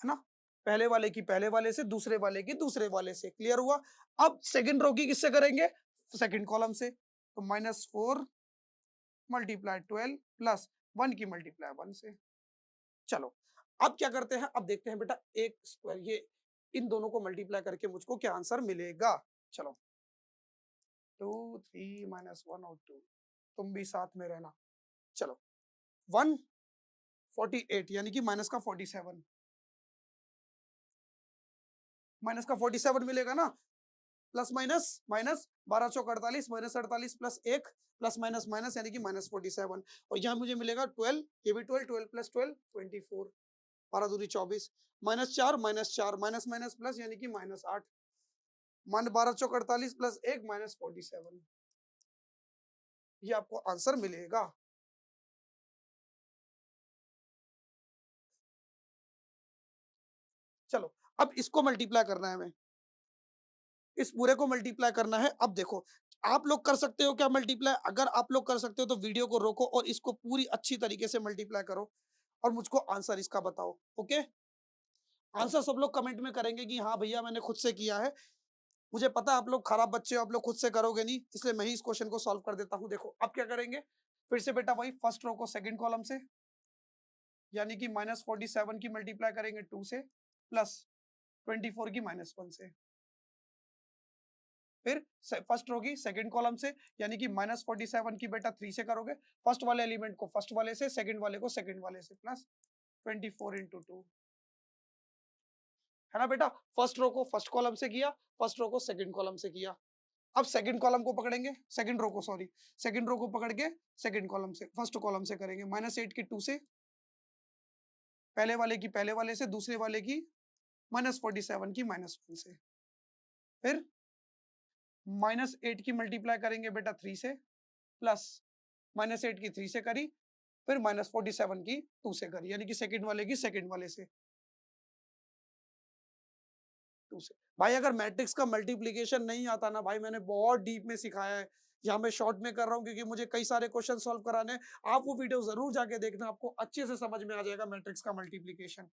A: है ना? पहले वाले की पहले वाले से, दूसरे वाले की दूसरे वाले से। क्लियर हुआ? अब सेकंड रो की किससे करेंगे, सेकंड कॉलम से, तो -4 मल्टीप्लाई 12 प्लस 1 की मल्टीप्लाई 1 से। चलो, अब क्या करते हैं, अब देखते हैं बेटा एक स्क्वायर, ये इन दोनों को मल्टीप्लाई करके मुझको क्या आंसर मिलेगा। चलो, 2 3 -1 और 2, तुम भी साथ में रहना। चलो, 148 यानी कि माइनस का 47, माइनस का 47 मिलेगा ना, प्लस माइनस माइनस, 12 चौक 48, minus 48 plus 1 plus minus minus, यानी कि -47। और यहाँ मुझे मिलेगा 12, ये भी 12, 12 प्लस 12 24, 12 दूरी 24, -4 -4 माइनस माइनस प्लस, यानी कि -8, मान 12 चौक 48 प्लस 1 -47, ये आपको आंसर मिलेगा। चलो, अब इसको मल्टीप्लाई करना है हमें, इस पूरे को मल्टीप्लाई करना है। अब देखो, आप लोग कर सकते हो क्या मल्टीप्लाई, अगर आप लोग कर सकते हो तो वीडियो को रोको और इसको पूरी अच्छी तरीके से मल्टीप्लाई करो और मुझको आंसर इसका बताओ। ओके, आंसर सब लोग कमेंट में करेंगे कि हाँ भैया मैंने खुद से किया है। मुझे पता है आप लोग खराब बच्चे हो, आप लोग खुद से करोगे नहीं, इसलिए मैं ही इस क्वेश्चन को सॉल्व कर देता हूँ। देखो अब क्या करेंगे, फिर से बेटा वही फर्स्ट रो को सेकंड कॉलम से, यानी कि -47 की मल्टीप्लाई करेंगे 2 से, प्लस 24 की -1 से। फिर फर्स्ट रो की सेकंड कॉलम से, यानी कि -47 की बेटा 3 से करोगे, फर्स्ट वाले एलिमेंट को फर्स्ट वाले से, सेकंड वाले को सेकंड वाले से, प्लस 24 इंटू 2, है ना बेटा? फर्स्ट रो को फर्स्ट कॉलम से किया, फर्स्ट रो को सेकंड कॉलम से किया। अब सेकंड कॉलम को पकड़ेंगे, सेकंड रो को, सॉरी, सेकंड रो को पकड़ के सेकंड कॉलम से, फर्स्ट कॉलम से करेंगे, -8 की 2 से, पहले वाले की पहले वाले से, दूसरे वाले की -47 की -1 से। फिर -8 की मल्टीप्लाई करेंगे बेटा 3 से, प्लस -8 की 3 से करी, फिर -47 की 2 से करी, यानी कि सेकंड वाले की सेकंड वाले से, 2 से। भाई अगर मैट्रिक्स का मल्टीप्लिकेशन नहीं आता ना भाई, मैंने बहुत डीप में सिखाया है, यहाँ मैं शॉर्ट में कर रहा हूँ क्योंकि मुझे कई सारे क्वेश्चन सॉल्व कराने हैं। आप वो वीडियो जरूर जाके देखना, आपको अच्छे से समझ में आ जाएगा मैट्रिक्स का मल्टीप्लीकेशन।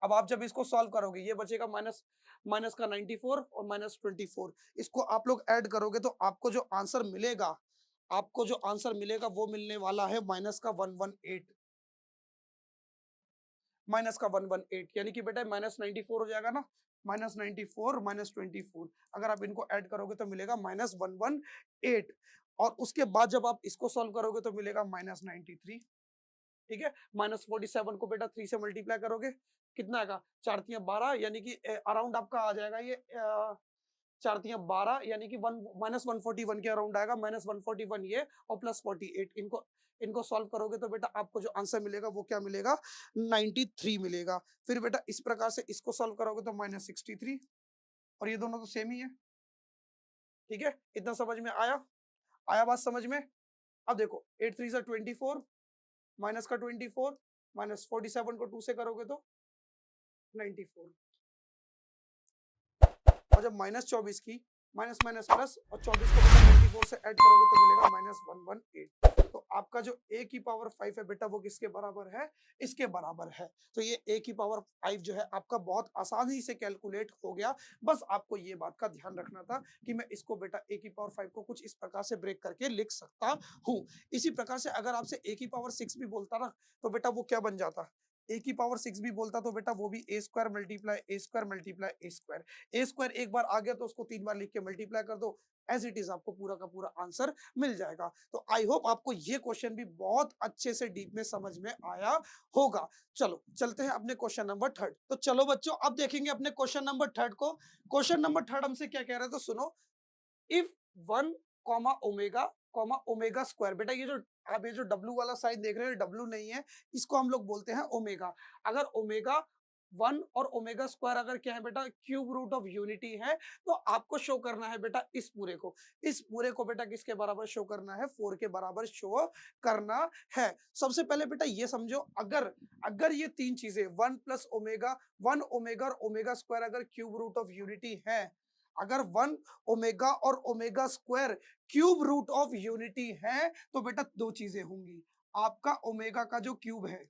A: अब आप जब इसको सॉल्व करोगे, ये बचेगा माइनस माइनस का 94 और माइनस 24, इसको आप लोग ऐड करोगे तो आपको जो आंसर मिलेगा, आपको जो आंसर मिलेगा वो मिलने वाला है माइनस का 118, माइनस का 118, यानी कि बेटा माइनस 94 हो जाएगा ना, माइनस 94 माइनस 24, अगर आप इनको ऐड करोगे तो मिलेगा माइनस 118, और उसके बाद जब आप इसको सॉल्व करोगे तो मिलेगा माइनस 93। ठीक है, माइनस 47 को बेटा 3 से मल्टीप्लाई करोगे, कितना आएगा, 4 तियां 12, यानी कि अराउंड आपका आ जाएगा ये 4 तियां 12, यानी कि वन माइनस 141 के अराउंड आएगा, माइनस 141 ये और प्लस 48, इनको इनको सॉल्व करोगे तो बेटा आपको जो आंसर मिलेगा वो क्या मिलेगा, 93 मिलेगा। फिर बेटा इस प्रकार से इसको सॉल्व करोगे तो माइनस 63, और ये दोनों तो सेम ही है। ठीक है, इतना समझ में आया, आया बात समझ में। अब देखो 8 3 से 24, माइनस का 24, माइनस 47 को 2 से करोगे तो 94, और जब माइनस 24 की माइनस माइनस प्लस और 24 को बेटा 94 से ऐड करोगे तो मिलेगा माइनस 118। तो आपका जो a की पावर 5 है बेटा वो किसके बराबर है, इसके बराबर है। तो ये a की पावर 5 जो है आपका बहुत आसानी से कैलकुलेट हो गया। बस आपको ये बात का ध्यान रखना था कि मैं इसको बेटा a की पावर 5 को कुछ इस प्रकार से ब्रेक करके लिख सकता हूँ। इसी प्रकार से अगर आपसे a की पावर 6 भी बोलता ना तो बेटा वो क्या बन जाता, a की पावर 6 भी बोलता तो बेटा वो भी a square multiply a square multiply a square, A square एक बार आ गया तो उसको 3 बार लिख के मल्टीप्लाई कर दो, एज इट इज आपको पूरा का पूरा आंसर मिल जाएगा। तो आई होप आपको ये क्वेश्चन भी बहुत अच्छे से डीप में समझ में आया होगा। चलो चलते हैं अपने क्वेश्चन नंबर थर्ड। तो चलो बच्चों अब देखेंगे अपने क्वेश्चन नंबर थर्ड को। क्वेश्चन नंबर थर्ड हमसे क्या कह रहे हैं तो सुनो, इफ 1 कॉमा ओमेगा स्क्वायर, बेटा ये जो आप ये जो डब्लू वाला साइन देख रहे हैं डब्लू नहीं है, इसको हम लोग बोलते हैं ओमेगा। अगर ओमेगा 1 और ओमेगा स्क्वायर अगर क्या है बेटा क्यूब रूट ऑफ यूनिटी है, तो आपको शो करना है बेटा इस पूरे को बेटा किसके बराबर शो करना है, 4 के बराबर शो करना है। सबसे पहले बेटा ये समझो, अगर अगर ये तीन चीजें 1 प्लस ओमेगा 1 ओमेगा और ओमेगा स्क्वायर अगर क्यूब रूट ऑफ यूनिटी है, अगर 1 ओमेगा और omega square cube root of unity है तो बेटा दो चीजें होंगी, आपका ओमेगा का जो क्यूब है,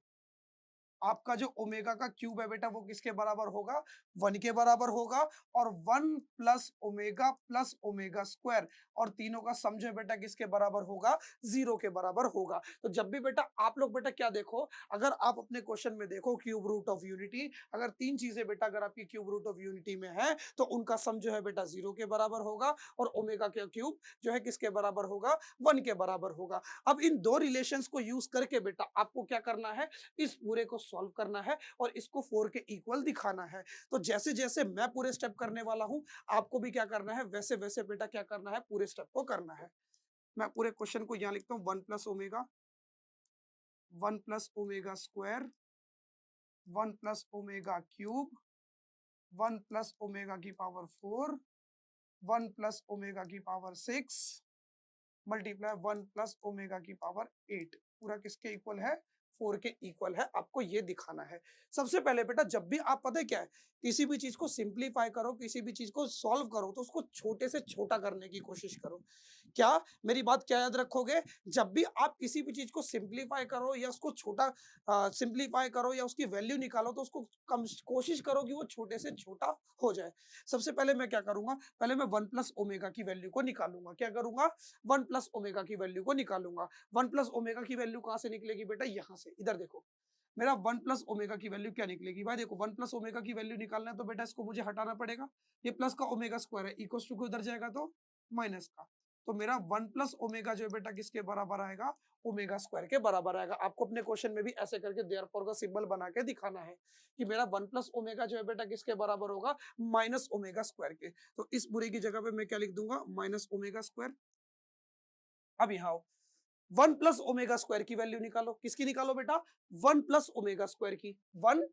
A: आपका जो ओमेगा का क्यूब है बेटा वो किसके बराबर होगा, 1 के बराबर होगा, और 1 प्लस ओमेगा स्क्वायर, और तीनों का सम जो है बेटा किसके बराबर होगा, 0 के बराबर होगा। तो जब भी बेटा आप लोग बेटा क्या देखो, अगर आप अपने क्वेश्चन में देखो क्यूब रूट ऑफ यूनिटी, अगर तीन चीजें बेटा अगर आपकी क्यूब रूट ऑफ यूनिटी में है तो उनका सम जो है बेटा 0 के बराबर होगा, और ओमेगा का क्यूब जो है किसके बराबर होगा, 1 के बराबर होगा। अब इन दो रिलेशंस को यूज करके बेटा आपको क्या करना है, इस पूरे को सॉल्व करना है और इसको 4 के इक्वल दिखाना है। तो जैसे जैसे मैं पूरे स्टेप करने वाला हूं, आपको भी क्या करना है, वैसे वैसे बेटा क्या करना है, पूरे स्टेप को करना है। मैं पूरे क्वेश्चन को यहां लिखता हूं, 1 plus omega square, 1 plus omega cube, 1 plus omega की पावर 4, 1 प्लस ओमेगा की पावर 6 मल्टीप्लाई 1 प्लस ओमेगा की पावर 8, पूरा किसके इक्वल है, 4 के इक्वल है। आपको ये दिखाना है। सबसे पहले बेटा जब भी आप पता है क्या है, किसी भी चीज को सिंप्लीफाई करो, किसी भी चीज को सॉल्व करो तो उसको छोटे से छोटा करने की कोशिश करो। क्या मेरी बात क्या याद रखोगे, जब भी आप किसी भी चीज को सिंप्लीफाई करो या उसको छोटा सिंप्लीफाई करो या उसकी वैल्यू निकालो तो उसको कम कोशिश करो कि वो छोटे से छोटा हो जाए। सबसे पहले मैं क्या करूंगा, पहले मैं 1 प्लस ओमेगा की वैल्यू को निकालूंगा। क्या करूंगा, 1 प्लस ओमेगा की वैल्यू को निकालूंगा। 1 प्लस ओमेगा की वैल्यू कहां से निकलेगी बेटा, यहां से, इधर देखो मेरा 1 प्लस ओमेगा की वैल्यू क्या निकलेगी भाई, देखो 1 प्लस ओमेगा की वैल्यू निकालना है तो बेटा इसको मुझे हटाना पड़ेगा, ये प्लस का ओमेगा स्क्वायर है, इक्वल टू को उधर जाएगा तो माइनस का, तो मेरा 1 प्लस ओमेगा जो है बेटा किसके बराबर आएगा, ओमेगा स्क्वायर के बराबर आएगा। आपको अपने क्वेश्चन में भी ऐसे करके देयरफॉर का सिंबल बना के दिखाना है कि मेरा 1 प्लस ओमेगा जो है बेटा किसके बराबर होगा, माइनस ओमेगा स्क्वायर के। तो इस पूरे की जगह पे मैं क्या लिख दूंगा, माइनस ओमेगा स्क्वायर। अब यहाँ आओ, 1 प्लस ओमेगा स्क्वायर की वैल्यू निकालो, किसकी निकालो बेटा, 1 प्लस ओमेगा स्क्वायर की, 1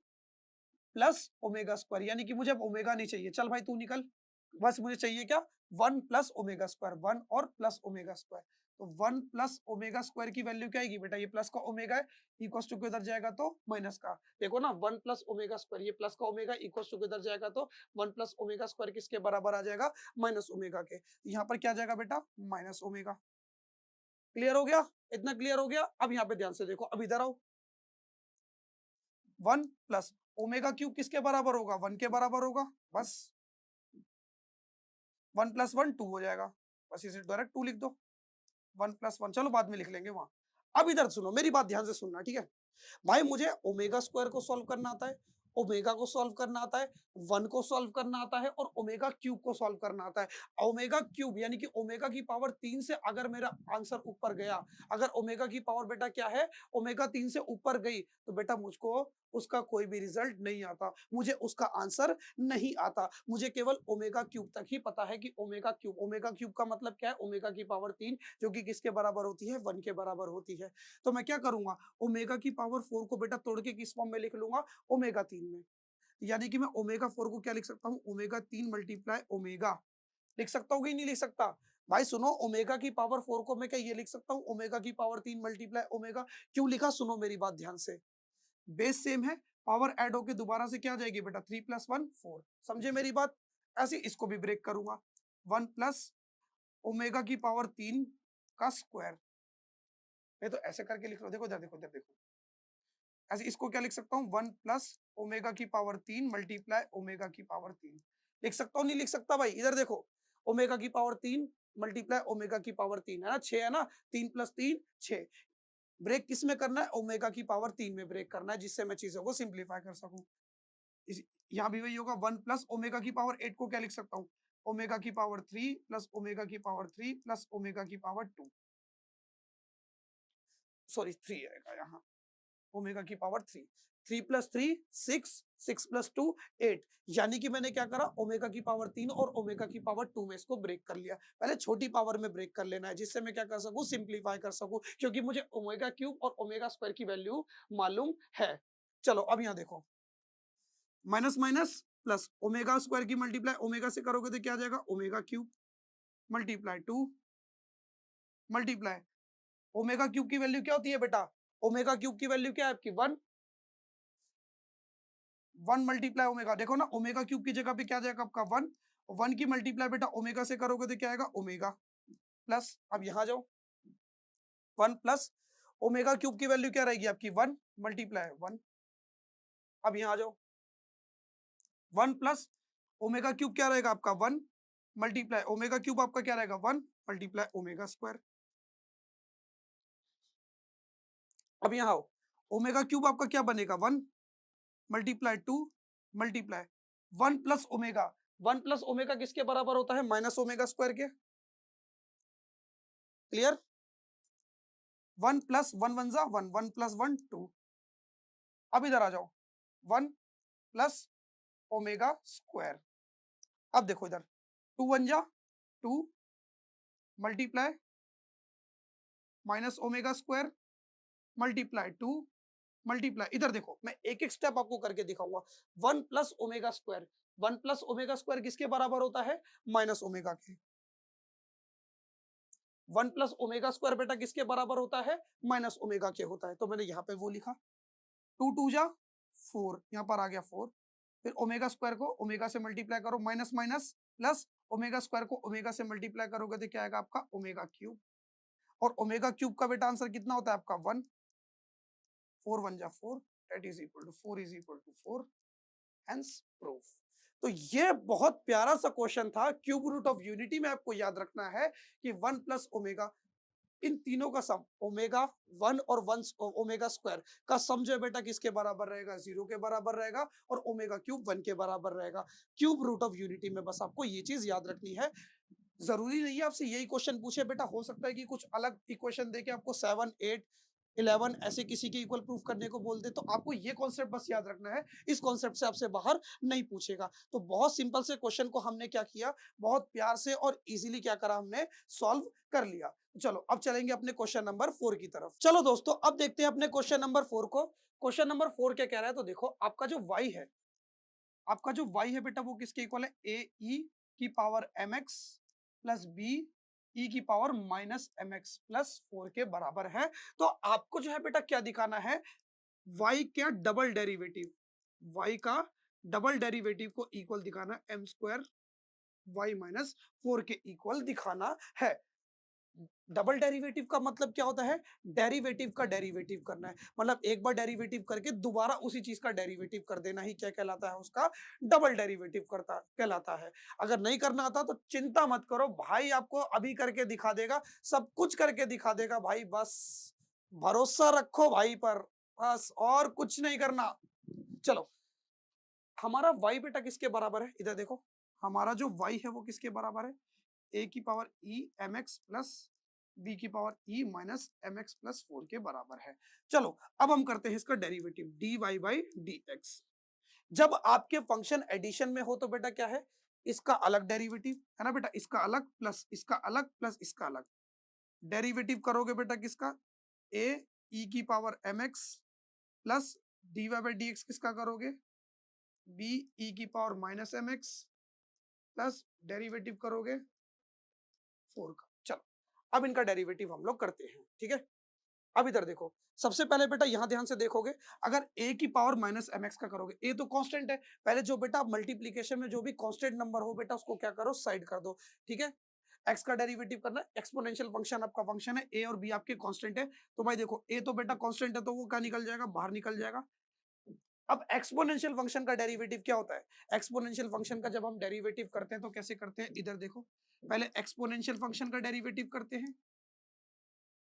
A: प्लस ओमेगा स्क्वायर, यानी कि मुझे अब ओमेगा नहीं चाहिए, चल भाई तू निकल, बस मुझे चाहिए क्या, 1 प्लस ओमेगा स्क्वायर, 1 और प्लस ओमेगा स्क्वायर। तो 1 प्लस ओमेगा स्क्वायर की वैल्यू क्या आएगी बेटा, ये प्लस का ओमेगा है, इक्वल्स टू किधर जाएगा तो माइनस का। देखो ना 1 प्लस ओमेगा स्क्वायर, ये प्लस का ओमेगा इक्वल्स टू किधर जाएगा तो 1 प्लस ओमेगा स्क्वायर किसके बराबर आ जाएगा, माइनस ओमेगा के। यहाँ पर क्या जाएगा बेटा, माइनस ओमेगा। क्लियर हो गया, इतना क्लियर हो गया। अब यहाँ पे ध्यान से देखो, अब इधर आओ, 1 प्लस ओमेगा क्यूब किसके बराबर होगा, 1 के बराबर होगा, बस 1 प्लस 1 2 हो जाएगा, बस इसे डायरेक्ट 2 लिख दो। 1 प्लस 1 चलो बाद में लिख लेंगे वहां। अब इधर सुनो, मेरी बात ध्यान से सुनना, ठीक है भाई। मुझे ओमेगा स्क्वायर को सॉल्व करना आता है, ओमेगा को सॉल्व करना आता है, 1 को सॉल्व करना आता है और ओमेगा क्यूब को सॉल्व करना आता है। ओमेगा क्यूब यानी कि ओमेगा की पावर 3 से अगर मेरा आंसर ऊपर गया, अगर ओमेगा की पावर बेटा क्या है, ओमेगा 3 से ऊपर गई, तो बेटा मुझको उसका कोई भी रिजल्ट नहीं आता, मुझे उसका आंसर नहीं आता। मुझे केवल ओमेगा क्यूब तक ही पता है कि ओमेगा क्यूब का मतलब क्या है, ओमेगा की पावर 3 जो कि किसके बराबर होती है, 1 के बराबर होती है। तो मैं क्या करूंगा, ओमेगा की पावर 4 को बेटा तोड़ के किस फॉर्म में लिख लूंगा, ओमेगा 3 में। यानी कि मैं ओमेगा 4 को क्या लिख सकता हूँ, ओमेगा 3 मल्टीप्लाई ओमेगा लिख सकता हूँ कि नहीं लिख सकता। भाई सुनो, ओमेगा की पावर 4 को मैं क्या ये लिख सकता हूँ, ओमेगा की पावर 3 मल्टीप्लाई ओमेगा। क्यों लिखा, सुनो मेरी बात ध्यान से, बेस सेम है, पावर ऐड होके दोबारा से क्या आ जाएगी बेटा, 3 प्लस 1 4। समझे मेरी बात। ऐसे इसको भी ब्रेक करूंगा, 1 प्लस ओमेगा की पावर 3 का स्क्वायर। नहीं तो ऐसे करके लिख लो, देखो इधर देखो, इधर देखो, ऐसे इसको क्या लिख सकता हूँ, 1 प्लस ओमेगा की पावर 3 मल्टीप्लाई ओमेगा की पावर 3 लिख सकता हूँ, नहीं लिख सकता भाई। इधर देखो, ओमेगा की पावर 3 मल्टीप्लाई ओमेगा की पावर 3 है ना, 6 है ना, 3 प्लस 3 6। ब्रेक किस में करना है, ओमेगा की पावर 3 में ब्रेक करना है, जिससे मैं चीजों को सिंप्लीफाई कर सकूं। यहाँ भी वही होगा, 1 प्लस ओमेगा की पावर 8 को क्या लिख सकता हूँ, ओमेगा की पावर 3 प्लस ओमेगा की पावर 3 प्लस ओमेगा की पावर 2, सॉरी 3 आएगा यहाँ, ओमेगा की पावर 3, 3 प्लस 3 6, 6 प्लस 2 8। यानी कि मैंने क्या करा, ओमेगा की पावर 3 और ओमेगा की पावर 2 में इसको ब्रेक कर लिया। पहले छोटी पावर में ब्रेक कर लेना है, जिससे मैं क्या कर सकूं, सिंप्लीफाई कर सकूं, क्योंकि मुझे ओमेगा क्यूब और ओमेगा स्क्वायर की वैल्यू मालूम है। चलो अब यहाँ देखो, minus minus plus, omega square की मल्टीप्लाई ओमेगा से करोगे तो क्या आ जाएगा, omega cube multiply 2 multiply omega cube की वैल्यू क्या होती है बेटा, ओमेगा क्यूब की वैल्यू क्या है आपकी 1, 1 मल्टीप्लाई ओमेगा। देखो ना, ओमेगा क्यूब की जगह पे क्या जाएगा आपका 1, 1 की मल्टीप्लाई बेटा ओमेगा से करोगे तो क्या आएगा, ओमेगा प्लस, अब यहां जाओ, 1 प्लस ओमेगा क्यूब की वैल्यू क्या रहेगी आपकी 1 मल्टीप्लाई 1। अब यहां आ जाओ, 1 प्लस ओमेगा क्यूब क्या रहेगा आपका 1 मल्टीप्लाई ओमेगा क्यूब आपका क्या रहेगा 1 मल्टीप्लाई ओमेगा स्क्वायर। अब यहाँ आओ, ओमेगा क्यूब आपका क्या बनेगा 1 multiply 2 multiply 1 plus omega. 1 plus omega किसके बराबर होता है, माइनस ओमेगा स्क्वायर के। क्लियर, 1 प्लस 1 वन जा 1, 1 प्लस 1 2। अब इधर आ जाओ, 1 प्लस ओमेगा स्क्वायर। अब देखो इधर, 2 वन जा 2 multiply minus omega square multiply 2 multiply, इधर देखो मैं एक एक स्टेप आपको करके दिखाऊंगा। 1 plus omega square, 1 plus omega square किसके बराबर होता है, माइनस ओमेगा के। 1 प्लस ओमेगा स्क्वायर बेटा किसके बराबर होता है, माइनस ओमेगा के होता है। तो मैंने यहाँ पे वो लिखा, 2 2 जा 4, यहाँ पर आ गया 4। फिर ओमेगा स्क्वायर को ओमेगा से मल्टीप्लाई करो, minus minus plus omega square को ओमेगा से मल्टीप्लाई करोगे तो क्या आएगा आपका, ओमेगा क्यूब। और ओमेगा क्यूब का बेटा आंसर कितना होता है आपका 1, 4 1 जा 4, that is equal to 4 is equal to 4, hence proof। तो ये बहुत प्यारा सा क्वेश्चन था। क्यूब रूट ऑफ यूनिटी में आपको याद रखना है कि 1 प्लस ओमेगा, इन तीनों का सम, ओमेगा 1 और 1 ओमेगा स्क्वायर का सम जो है बेटा किसके बराबर रहेगा, 0 के बराबर रहेगा, और ओमेगा क्यूब 1 के बराबर रहेगा। क्यूब रूट ऑफ यूनिटी में बस आपको ये चीज याद रखनी है। जरूरी नहीं है आपसे यही क्वेश्चन पूछे बेटा, हो सकता है कि कुछ अलग इक्वेशन देके आपको 7 8 11 ऐसे किसी के इक्वल प्रूफ करने को बोल दे, तो आपको ये कॉन्सेप्ट बस याद रखना है, इस कॉन्सेप्ट से आपसे बाहर नहीं पूछेगा। तो बहुत सिंपल से क्वेश्चन को हमने क्या किया, बहुत प्यार से और इजीली क्या करा, हमने सॉल्व कर लिया। चलो अब चलेंगे अपने क्वेश्चन नंबर 4 की तरफ। चलो दोस्तों अब देखते हैं अपने क्वेश्चन नंबर 4 को। क्वेश्चन नंबर 4 क्या कह रहा है, तो देखो आपका जो y है, आपका जो y है बेटा वो किसके इक्वल है, ए ई की power mx plus B E की power minus M x plus 4 के बराबर है। तो आपको जो है बेटा क्या दिखाना है, y का डबल डेरिवेटिव, y का डबल डेरिवेटिव को इक्वल दिखाना है एम स्क्वायर y माइनस 4 के इक्वल दिखाना है। डबल डेरिवेटिव का मतलब क्या होता है, डेरिवेटिव का डेरिवेटिव करना है, मतलब एक बार डेरिवेटिव करके दोबारा उसी चीज का डेरिवेटिव कर देना ही क्या कहलाता है, उसका डबल डेरिवेटिव करता कहलाता है। अगर नहीं करना आता तो चिंता मत करो, भाई आपको अभी करके दिखा देगा, सब कुछ करके दिखा देगा भाई, बस भरोसा रखो भाई पर, बस और कुछ नहीं करना। चलो, हमारा y बेटा किसके बराबर है, इधर देखो, हमारा जो y है वो किसके बराबर है, a की power e mx plus b की power e minus M x plus 4 के बराबर है। चलो अब हम करते हैं इसका डेरिवेटिव dy बाई dx। जब आपके फंक्शन एडिशन में हो तो बेटा क्या है, इसका अलग डेरिवेटिव है ना बेटा, इसका अलग प्लस इसका अलग प्लस इसका अलग, डेरिवेटिव करोगे बेटा किसका, a e की power mx plus dy by dx किसका करोगे, b e की power minus M x plus derivative करोगे 4 का। चलो अब इनका डेरिवेटिव हम लोग करते हैं, ठीक है। अब इधर देखो, सबसे पहले बेटा यहां ध्यान से देखोगे, अगर a की पावर माइनस एम एक्स का करोगे, a तो कांस्टेंट है, पहले जो बेटा मल्टीप्लीकेशन में जो भी कांस्टेंट नंबर हो बेटा उसको क्या करो, साइड कर दो, ठीक है। x का डेरिवेटिव करना है, एक्सपोनेंशियल फंक्शन आपका फंक्शन है, a और b आपके कांस्टेंट है, तो भाई देखो a तो बेटा कांस्टेंट है तो वो क्या निकल जाएगा, बाहर निकल जाएगा। अब एक्सपोनेंशियल फंक्शन का डेरिवेटिव क्या होता है, एक्सपोनेंशियल फंक्शन का जब हम डेरिवेटिव करते हैं तो कैसे करते हैं, इधर देखो, पहले एक्सपोनेंशियल फंक्शन का डेरिवेटिव करते हैं,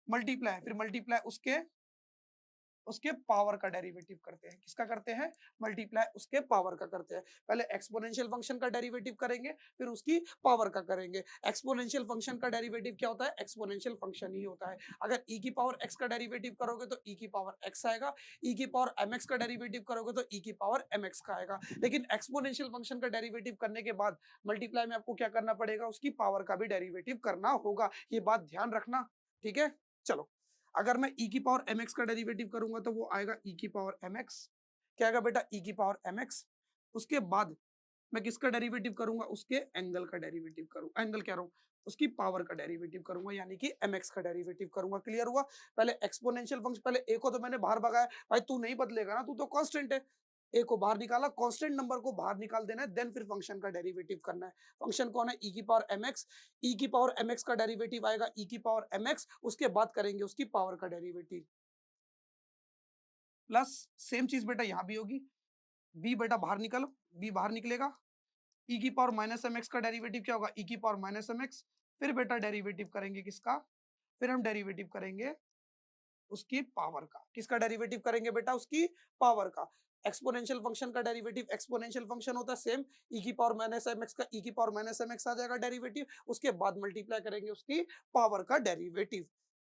A: मल्टीप्लाई, फिर मल्टीप्लाई उसके उसके पावर का डेरिवेटिव करते हैं, किसका करते हैं, मल्टीप्लाई उसके पावर का करते हैं। पहले एक्सपोनेंशियल फंक्शन का डेरिवेटिव करेंगे, फिर उसकी पावर का करेंगे। एक्सपोनेंशियल फंक्शन का डेरिवेटिव क्या होता है, एक्सपोनेंशियल फंक्शन ही होता है। अगर e की पावर x का डेरिवेटिव करोगे तो e की पावर x आएगा, e की पावर mx का डेरिवेटिव करोगे तो e की पावर mx का आएगा। लेकिन एक्सपोनेंशियल फंक्शन का डेरिवेटिव करने के बाद मल्टीप्लाई में आपको क्या करना पड़ेगा, उसकी पावर का भी डेरिवेटिव करना होगा, ये बात ध्यान रखना, ठीक है। चलो, अगर मैं e की पावर mx का डेरिवेटिव करूंगा तो वो आएगा e की पावर mx, क्या आएगा बेटा, e की पावर mx। उसके बाद मैं किसका डेरिवेटिव करूंगा, उसके एंगल का डेरिवेटिव करूं, एंगल कह रहा हूं, उसकी पावर का डेरिवेटिव करूंगा, यानी कि mx का डेरिवेटिव करूंगा। क्लियर हुआ, पहले एक्सपोनेंशियल फंक्शन, पहले a को तो मैंने बाहर भगाया, भाई तू नहीं बदलेगा ना, तू तो कांस्टेंट है, a को बाहर निकाला, कांस्टेंट नंबर को बाहर निकाल देना है, देन फिर फंक्शन का डेरिवेटिव करना है। फंक्शन कौन है, e की पावर mx, e की पावर mx का डेरिवेटिव आएगा e की पावर mx, उसके बाद करेंगे उसकी पावर का डेरिवेटिव, प्लस सेम चीज बेटा यहां भी होगी, b बेटा बाहर निकालो, b बाहर निकलेगा, e की पावर माइनस एम एक्स का डेरिवेटिव क्या होगा, e की पावर माइनस एम एक्स, फिर बेटा डेरिवेटिव करेंगे किसका, फिर हम डेरिवेटिव करेंगे उसकी पावर का, किसका डेरिवेटिव करेंगे बेटा, उसकी पावर का। एक्सपोनेंशियल फंक्शन का डेरिवेटिव एक्सपोनेंशियल फंक्शन होता है सेम, e की पावर माइनस एम एक्स का e की पावर माइनस एम एक्स आ जाएगा डेरिवेटिव, उसके बाद मल्टीप्लाई करेंगे उसकी पावर का डेरिवेटिव,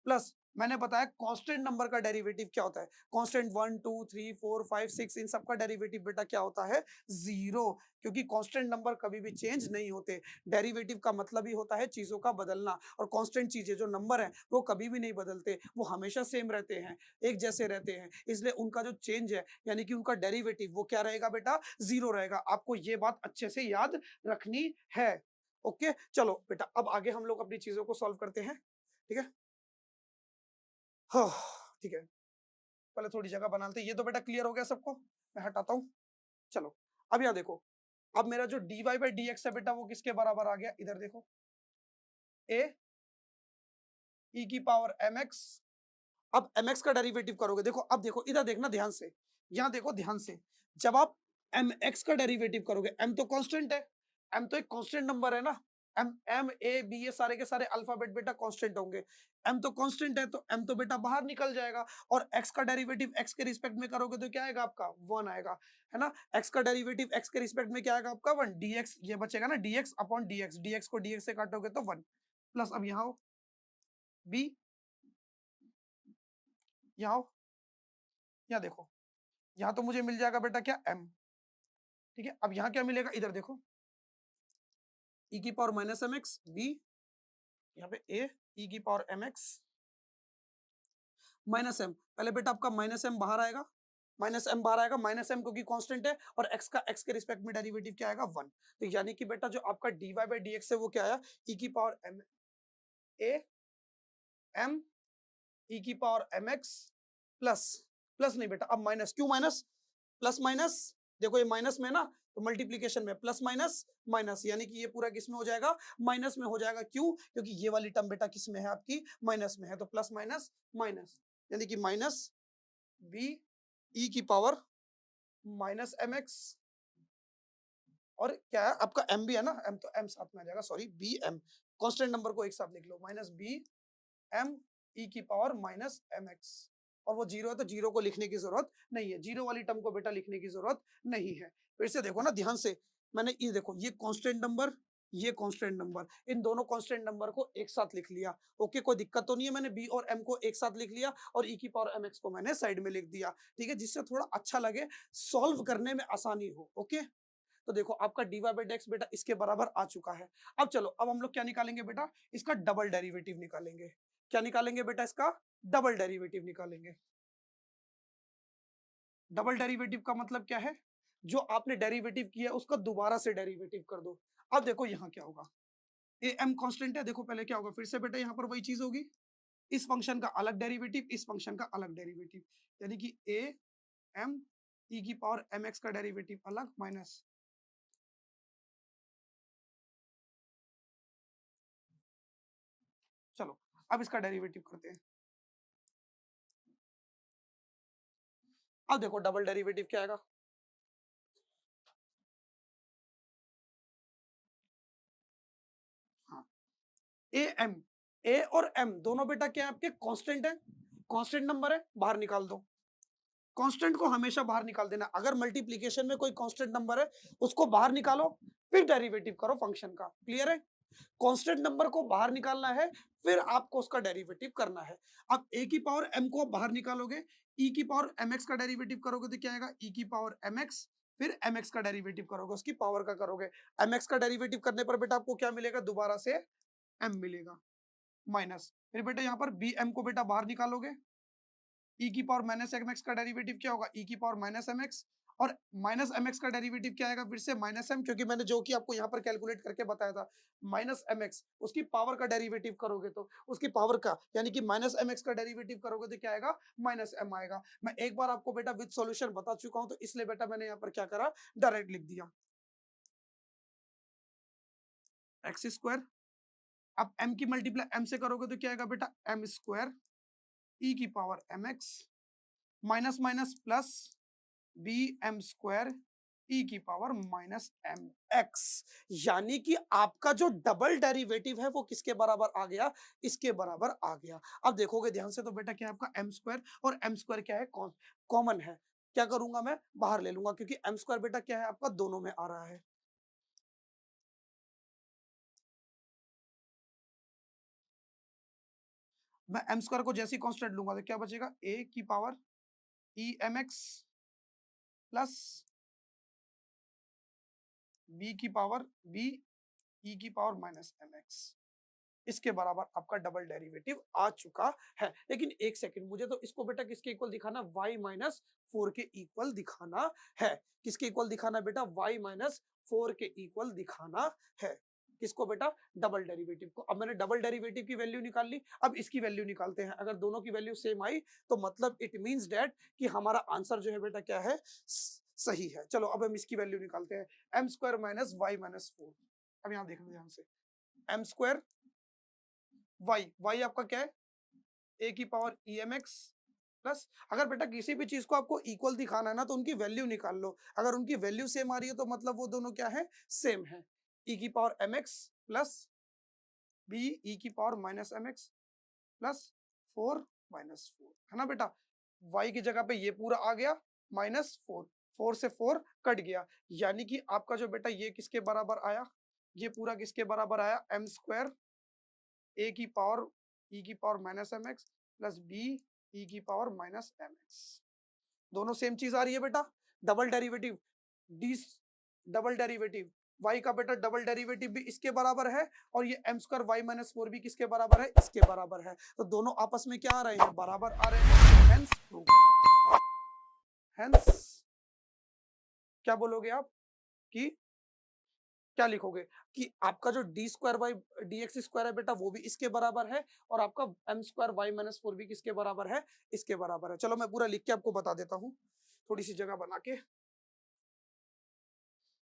A: प्लस मैंने बताया कांस्टेंट नंबर का डेरिवेटिव क्या होता है, कांस्टेंट 1 2 3 4 5 6 इन सब का डेरिवेटिव बेटा क्या होता है, जीरो, क्योंकि कांस्टेंट नंबर कभी भी चेंज नहीं होते। डेरिवेटिव का मतलब ही होता है चीजों का बदलना, और कांस्टेंट चीजें जो नंबर है वो कभी भी नहीं बदलते, वो हमेशा सेम रहते हैं, एक जैसे रहते हैं, इसलिए उनका जो चेंज है यानी कि उनका डेरिवेटिव वो क्या रहेगा बेटा, जीरो रहेगा। आपको ये बात अच्छे से याद रखनी है, ओके। चलो बेटा अब आगे हम लोग अपनी चीजों को सॉल्व करते हैं, ठीक है। हाँ, ठीक है, पहले थोड़ी जगह बना लेते हैं, ये तो बेटा क्लियर हो गया सबको, मैं हटाता हूँ। चलो अब यहाँ देखो, अब मेरा जो dy बाई डी एक्स है बेटा वो किसके बराबर आ गया, इधर देखो, a e की पावर mx, अब mx का डेरिवेटिव करोगे, देखो अब देखो इधर देखना ध्यान से, यहाँ देखो ध्यान से, जब आप mx का डेरिवेटिव करोगे, m तो कांस्टेंट है, m तो एक कांस्टेंट नंबर है ना, m a b ये सारे के सारे अल्फाबेट बेटा कांस्टेंट होंगे, m तो कांस्टेंट है तो m तो बेटा बाहर निकल जाएगा, और x का डेरिवेटिव x के रिस्पेक्ट में करोगे तो क्या आएगा आपका 1 आएगा, है ना। x का डेरिवेटिव x के रिस्पेक्ट में क्या आएगा आपका 1, dx ये बचेगा ना, dx अपॉन dx, dx को dx से काटोगे तो 1, प्लस अब यहाँ हो b, यहाँ हो, यहाँ देखो, यहाँ तो मुझे मिल जाएगा बेटा क्या m, ठीक है। अब यहाँ क्या मिलेगा, इधर देखो, e की power minus M X, b यहाँ पे a e की power M x minus m, पहले बेटा आपका माइनस m बाहर आएगा, माइनस m बाहर आएगा, माइनस m क्योंकि कांस्टेंट है, और x का x के रिस्पेक्ट में डेरिवेटिव क्या आएगा 1, तो यानी कि बेटा जो आपका dy बाई dx है वो क्या आया, e की पावर m ए एम ई की power M x plus, plus नहीं बेटा अब माइनस, क्यों माइनस, प्लस माइनस, देखो ये माइनस में ना तो मल्टीप्लीकेशन में प्लस माइनस माइनस, यानी कि ये पूरा किस में हो जाएगा, माइनस में हो जाएगा। क्यों, क्योंकि ये वाली टर्म बेटा किस में है, आपकी माइनस में है, तो प्लस माइनस माइनस, यानी कि माइनस बी ई की पावर माइनस एम एक्स, और क्या है आपका एम भी है ना, एम तो एम साथ में आ जाएगा, sorry B M, constant number को एक साथ लिख लो, माइनस बी एम ई की पावर माइनस एम एक्स, और वो जीरो है तो जीरो को लिखने की जरूरत नहीं है, जीरो वाली टर्म को बेटा लिखने की जरूरत नहीं है। फिर से देखो ना ध्यान से, मैंने ये देखो ये कांस्टेंट नंबर, ये कांस्टेंट नंबर, इन दोनों कांस्टेंट नंबर को एक साथ लिख लिया, ओके कोई दिक्कत तो नहीं है, मैंने बी और एम को एक साथ लिख लिया और ई की पावर एम एक्स को मैंने साइड में लिख दिया, ठीक है, जिससे थोड़ा अच्छा लगे, सॉल्व करने में आसानी हो, ओके। तो देखो आपका dy बाई डेक्स बेटा इसके बराबर आ चुका है। अब चलो अब हम लोग क्या निकालेंगे बेटा, इसका डबल डेरिवेटिव निकालेंगे। क्या निकालेंगे बेटा, इसका डबल डेरिवेटिव निकालेंगे। डबल डेरिवेटिव का मतलब क्या है, जो आपने डेरिवेटिव किया उसका दोबारा से डेरिवेटिव कर दो। अब देखो यहाँ क्या होगा, ए एम कॉन्स्टेंट है, देखो पहले क्या होगा, फिर से बेटा यहाँ पर वही चीज होगी, इस फंक्शन का अलग डेरिवेटिव, इस फंक्शन का अलग डेरिवेटिव, यानी कि ए एम ई की पावर एम एक्स का डेरिवेटिव अलग माइनस, चलो अब इसका डेरिवेटिव करते हैं। अब देखो डबल डेरिवेटिव क्या आएगा, हाँ ए एम, ए और एम दोनों बेटा क्या है आपके कांस्टेंट है, कांस्टेंट नंबर है, बाहर निकाल दो। कांस्टेंट को हमेशा बाहर निकाल देना, अगर मल्टीप्लिकेशन में कोई कांस्टेंट नंबर है उसको बाहर निकालो फिर डेरिवेटिव करो फंक्शन का, क्लियर है। कांस्टेंट नंबर को बाहर निकालना है फिर आपको उसका डेरिवेटिव करना है। अब ए की पावर एम को बाहर निकालोगे, ई की पावर एम एक्स का डेरिवेटिव करोगे तो क्या आएगा, ई की पावर एम एक्स, फिर एम एक्स का डेरिवेटिव करोगे, उसकी पावर का करोगे, एम एक्स का डेरिवेटिव करने पर बेटा आपको क्या मिलेगा, दोबारा से एम मिलेगा माइनस, फिर बेटा यहाँ पर बी एम को बेटा बाहर निकालोगे, ई की पावर माइनस एम एक्स का डेरिवेटिव क्या होगा, ई की पावर माइनस एम एक्स, और माइनस एम एक्स का डेरिवेटिव क्या आएगा, फिर से माइनस एम, क्योंकि मैंने जो कि आपको यहाँ पर कैलकुलेट करके बताया था, माइनस एम एक्स उसकी पावर का डेरिवेटिव करोगे तो उसकी पावर का, यानी कि माइनस एम एक्स का डेरिवेटिव करोगे तो क्या आएगा, माइनस एम आएगा। मैं एक बार आपको बेटा विद सॉल्यूशन बता चुका हूं, तो इसलिए बेटा मैंने यहाँ पर क्या करा, डायरेक्ट लिख दिया एक्स स्क्वायर, अब एम की मल्टीप्लाई एम से करोगे तो क्या आएगा बेटा, एम स्क्वायर ई की power M x minus minus plus b m square e की पावर माइनस एम एक्स, यानी कि आपका जो डबल डेरिवेटिव है वो किसके बराबर आ गया, इसके बराबर आ गया। अब देखोगे ध्यान से तो बेटा क्या है आपका एम स्क्वायर, और एम स्क्वायर क्या है, कॉमन है, क्या करूंगा मैं, बाहर ले लूंगा, क्योंकि एम स्क्वायर बेटा क्या है आपका दोनों में आ रहा है। मैं एम स्क्वायर को जैसे ही कांस्टेंट लूंगा तो क्या बचेगा, ए की power E M x plus B की पावर बी ई की पावर माइनस एम एक्स, इसके बराबर आपका डबल डेरिवेटिव आ चुका है। लेकिन एक सेकंड, मुझे तो इसको बेटा किसके इक्वल दिखाना, y माइनस 4 के इक्वल दिखाना है। किसके इक्वल दिखाना है बेटा, y माइनस 4 के इक्वल दिखाना है। किसको बेटा, डबल डेरिवेटिव को। अब मैंने डबल डेरिवेटिव की वैल्यू निकाल ली, अब इसकी वैल्यू निकालते हैं। अगर दोनों की वैल्यू सेम आई तो मतलब इट मींस दैट कि हमारा आंसर जो है बेटा क्या है, सही है। चलो अब हम इसकी वैल्यू निकालते हैं, M square minus Y minus 4। अब यहाँ देखना ध्यान से, एम स्क्वायर वाई, वाई आपका क्या है, ए की power E M x plus, अगर बेटा किसी भी चीज को आपको इक्वल दिखाना है ना तो उनकी वैल्यू निकाल लो। अगर उनकी वैल्यू सेम आ रही है तो मतलब वो दोनों क्या है, सेम है। ई की power M x plus B E की power minus M x plus 4 minus 4, है ना बेटा। वाई की जगह पे ये पूरा आ गया माइनस 4, 4 से 4 कट गया, यानी कि आपका जो बेटा ये किसके बराबर आया, ये पूरा किसके बराबर आया, एम स्क्वायर ए की पावर ई की power minus M x plus B E की पावर माइनस एम एक्स। दोनों सेम चीज आ रही है बेटा, double derivative, D double derivative y का बेटा डबल डेरिवेटिव भी इसके बराबर है, और ये एम स्क्वायर वाई माइनस 4 भी किसके बराबर है, इसके बराबर है। तो दोनों आपस में क्या आ रहे हैं, बराबर आ रहे हैं। हेंस प्रूव, हेंस क्या बोलोगे आप कि क्या लिखोगे कि आपका जो D square by D X square है बेटा वो भी इसके बराबर है, और आपका M square Y minus four भी किसके बराबर है, इसके बराबर है। चलो मैं पूरा लिख के आपको बता देता हूँ, थोड़ी सी जगह बना के।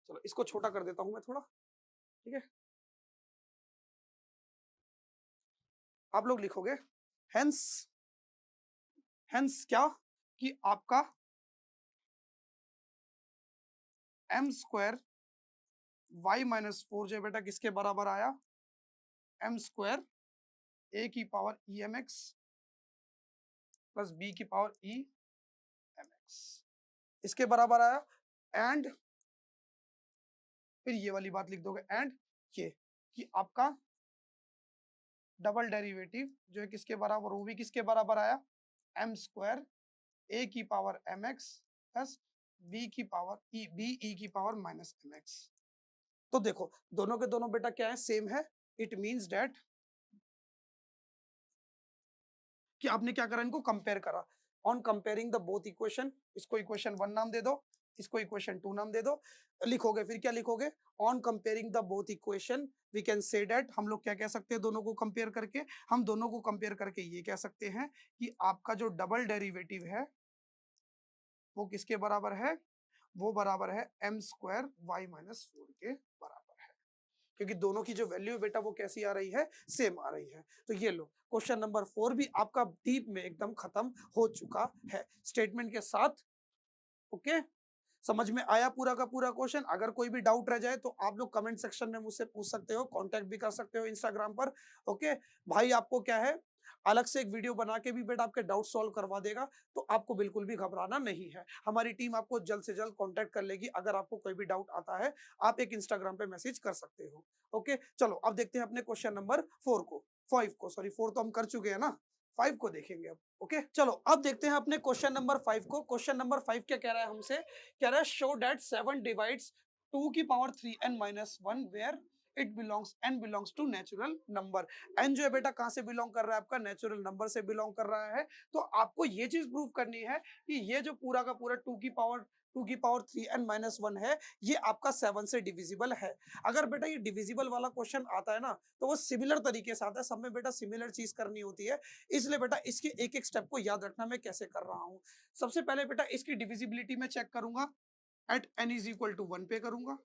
A: चलो इसको छोटा कर देता हूं मैं थोड़ा, ठीक है। आप लोग लिखोगे हेंस, हेंस क्या कि आपका M square Y minus four जो है बेटा किसके बराबर आया, एम स्क्वायर ए की power E M x plus B की पावर ई एम एक्स, इसके बराबर आया। एंड फिर ये वाली बात लिख दोगे, एंड ये कि आपका डबल डेरिवेटिव जो है किसके बराबर, वो भी किसके बराबर आया, एम स्क्वायर ए की power M x plus B की पावर ई बी ई की पावर माइनस एम एक्स। तो देखो दोनों के दोनों बेटा क्या है, सेम है। इट मींस दैट कि आपने क्या करा, इनको कंपेयर करा। On comparing the both equation, इसको इक्वेशन वन नाम दे दो, इसको इक्वेशन टू नाम दे दो। लिखोगे फिर क्या लिखोगे, on comparing the both equation we can say that, हम लोग क्या कह सकते हैं दोनों को कंपेयर करके, हम दोनों को कंपेयर करके ये कह सकते हैं कि आपका जो डबल डेरिवेटिव है वो किसके बराबर है, वो बराबर है M square Y minus four के बराबर है, क्योंकि दोनों की जो वैल्यू है बेटा वो कैसी आ रही है, सेम आ रही है। तो ये लो क्वेश्चन नंबर 4 भी आपका डीप में एकदम खत्म हो चुका है स्टेटमेंट के साथ। ओके, समझ में आया पूरा का पूरा क्वेश्चन। अगर कोई भी डाउट रह जाए तो आप लोग कमेंट सेक्शन में मुझसे पूछ सकते हो, कांटेक्ट भी कर सकते हो इंस्टाग्राम पर। ओके भाई, आपको क्या है, अलग से एक वीडियो बना के भी बेटा आपके डाउट सॉल्व करवा देगा, तो आपको बिल्कुल भी घबराना नहीं है। हमारी टीम आपको जल्द से जल्द कांटेक्ट कर लेगी। अगर आपको कोई भी डाउट आता है आप एक इंस्टाग्राम पे मैसेज कर सकते हो। ओके चलो अब देखते हैं अपने क्वेश्चन नंबर 4 को, 5 को, सॉरी 4 तो हम कर चुके हैं ना, 5 को देखेंगे अब। ओके चलो अब देखते हैं अपने क्वेश्चन नंबर 5 को। क्वेश्चन नंबर 5 क्या कह रहा है हमसे, कह रहा है शो दैट 7 डिवाइड्स 2 की power 3n minus 1 where it belongs n belongs to natural number. n जो है बेटा कहां से बिलोंग कर रहा है, आपका नेचुरल नंबर से बिलोंग कर रहा है। तो आपको ये चीज प्रूव करनी है कि ये जो पूरा का पूरा 2 की पावर 3n माइनस 1 है, ये आपका 7 से डिविजिबल है। अगर बेटा ये डिविजिबल वाला क्वेश्चन आता है ना, तो वो सिमिलर तरीके से आता है, सब में बेटा सिमिलर चीज करनी होती है। इसलिए बेटा इसके एक एक स्टेप को याद रखना मैं कैसे कर रहा हूं। सबसे पहले बेटा इसकी डिविजिबिलिटी में चेक करूंगा, at n is equal to 1 पे करूंगा,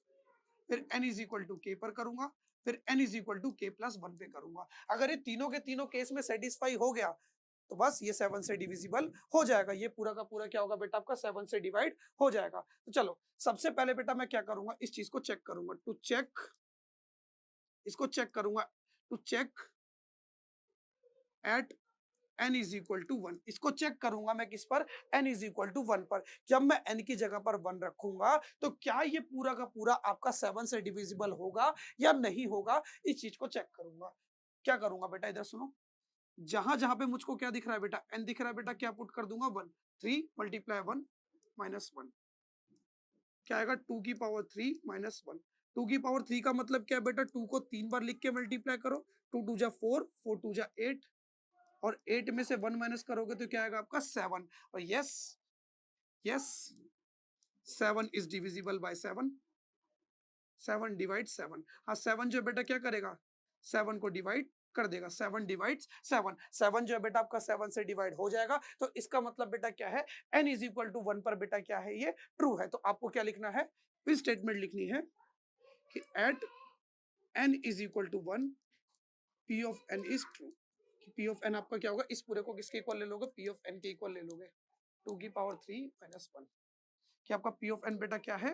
A: फिर n is equal to k पर करूंगा, फिर n is equal to k plus 1 पे करूंगा। अगर ये तीनों के तीनों केस में सेटिस्फाई हो गया तो बस ये 7 से डिविजिबल हो जाएगा। ये पूरा का पूरा क्या होगा बेटा, आपका 7 से डिवाइड हो जाएगा। तो चलो सबसे पहले बेटा मैं क्या करूंगा, इस चीज को चेक करूंगा, टू चेक, इसको चेक करूंगा, to check at n is equal to 1। इसको चेक करूंगा मैं किस पर, n इज इक्वल टू 1 पर। जब मैं n की जगह पर 1 रखूंगा तो क्या ये पूरा का पूरा आपका 7 से डिविजिबल होगा या नहीं होगा, इस चीज को चेक करूंगा। क्या करूंगा बेटा, इधर सुनो, जहां जहां पे मुझको क्या दिख रहा है बेटा, n दिख रहा है बेटा, क्या पुट कर दूंगा 1, 3 मल्टीप्लाई 1 माइनस 1, क्या आएगा 2 की पावर 3 माइनस 1। 2 की पावर 3 का मतलब क्या है बेटा, 2 को 3 बार लिख के मल्टीप्लाई करो, 2 2 जा 4, 4 2 जा 8, और 8 में से 1 माइनस करोगे तो क्या आएगा आपका 7। और yes yes 7 is divisible by 7, 7 divide 7। हाँ 7 जो बेटा क्या करेगा, 7 को डिवाइड कर देगा, 7 डिवाइड्स 7, 7 जो है बेटा आपका 7 से डिवाइड हो जाएगा। तो इसका मतलब बेटा क्या है, n इज इक्वल टू 1 पर बेटा क्या है, ये ट्रू है। तो आपको क्या लिखना है, फिर स्टेटमेंट लिखनी है कि at n is equal to 1 p of n is true. p of n आपका क्या होगा, इस पूरे को किसके इक्वल ले लोगे, p ऑफ n के इक्वल ले लोगे, 2 की पावर 3 माइनस 1, कि आपका p ऑफ n बेटा क्या है,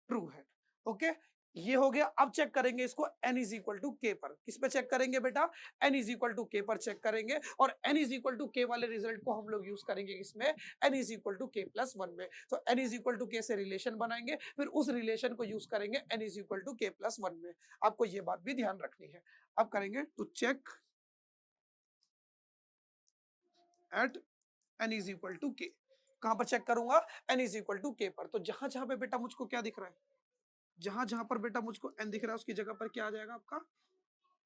A: ट्रू है। ओके ये हो गया। अब चेक करेंगे इसको n is equal to k पर, किस पे चेक करेंगे बेटा, n is equal to k पर चेक करेंगे, और n is equal to k वाले रिजल्ट को हम लोग यूज करेंगे इसमें, n is equal to k plus 1 में। तो n is equal to k से रिलेशन बनाएंगे, फिर उस रिलेशन को यूज करेंगे n is equal to k plus 1 में। आपको ये बात भी ध्यान रखनी है। अब करेंगे to check at n is equal to k। कहां पर चेक करूंगा, n is equal to k पर। तो जहां जहां पे बेटा मुझको क्या दिख रहा है, जहां जहां पर बेटा मुझको n दिख रहा है उसकी जगह पर क्या आ जाएगा आपका,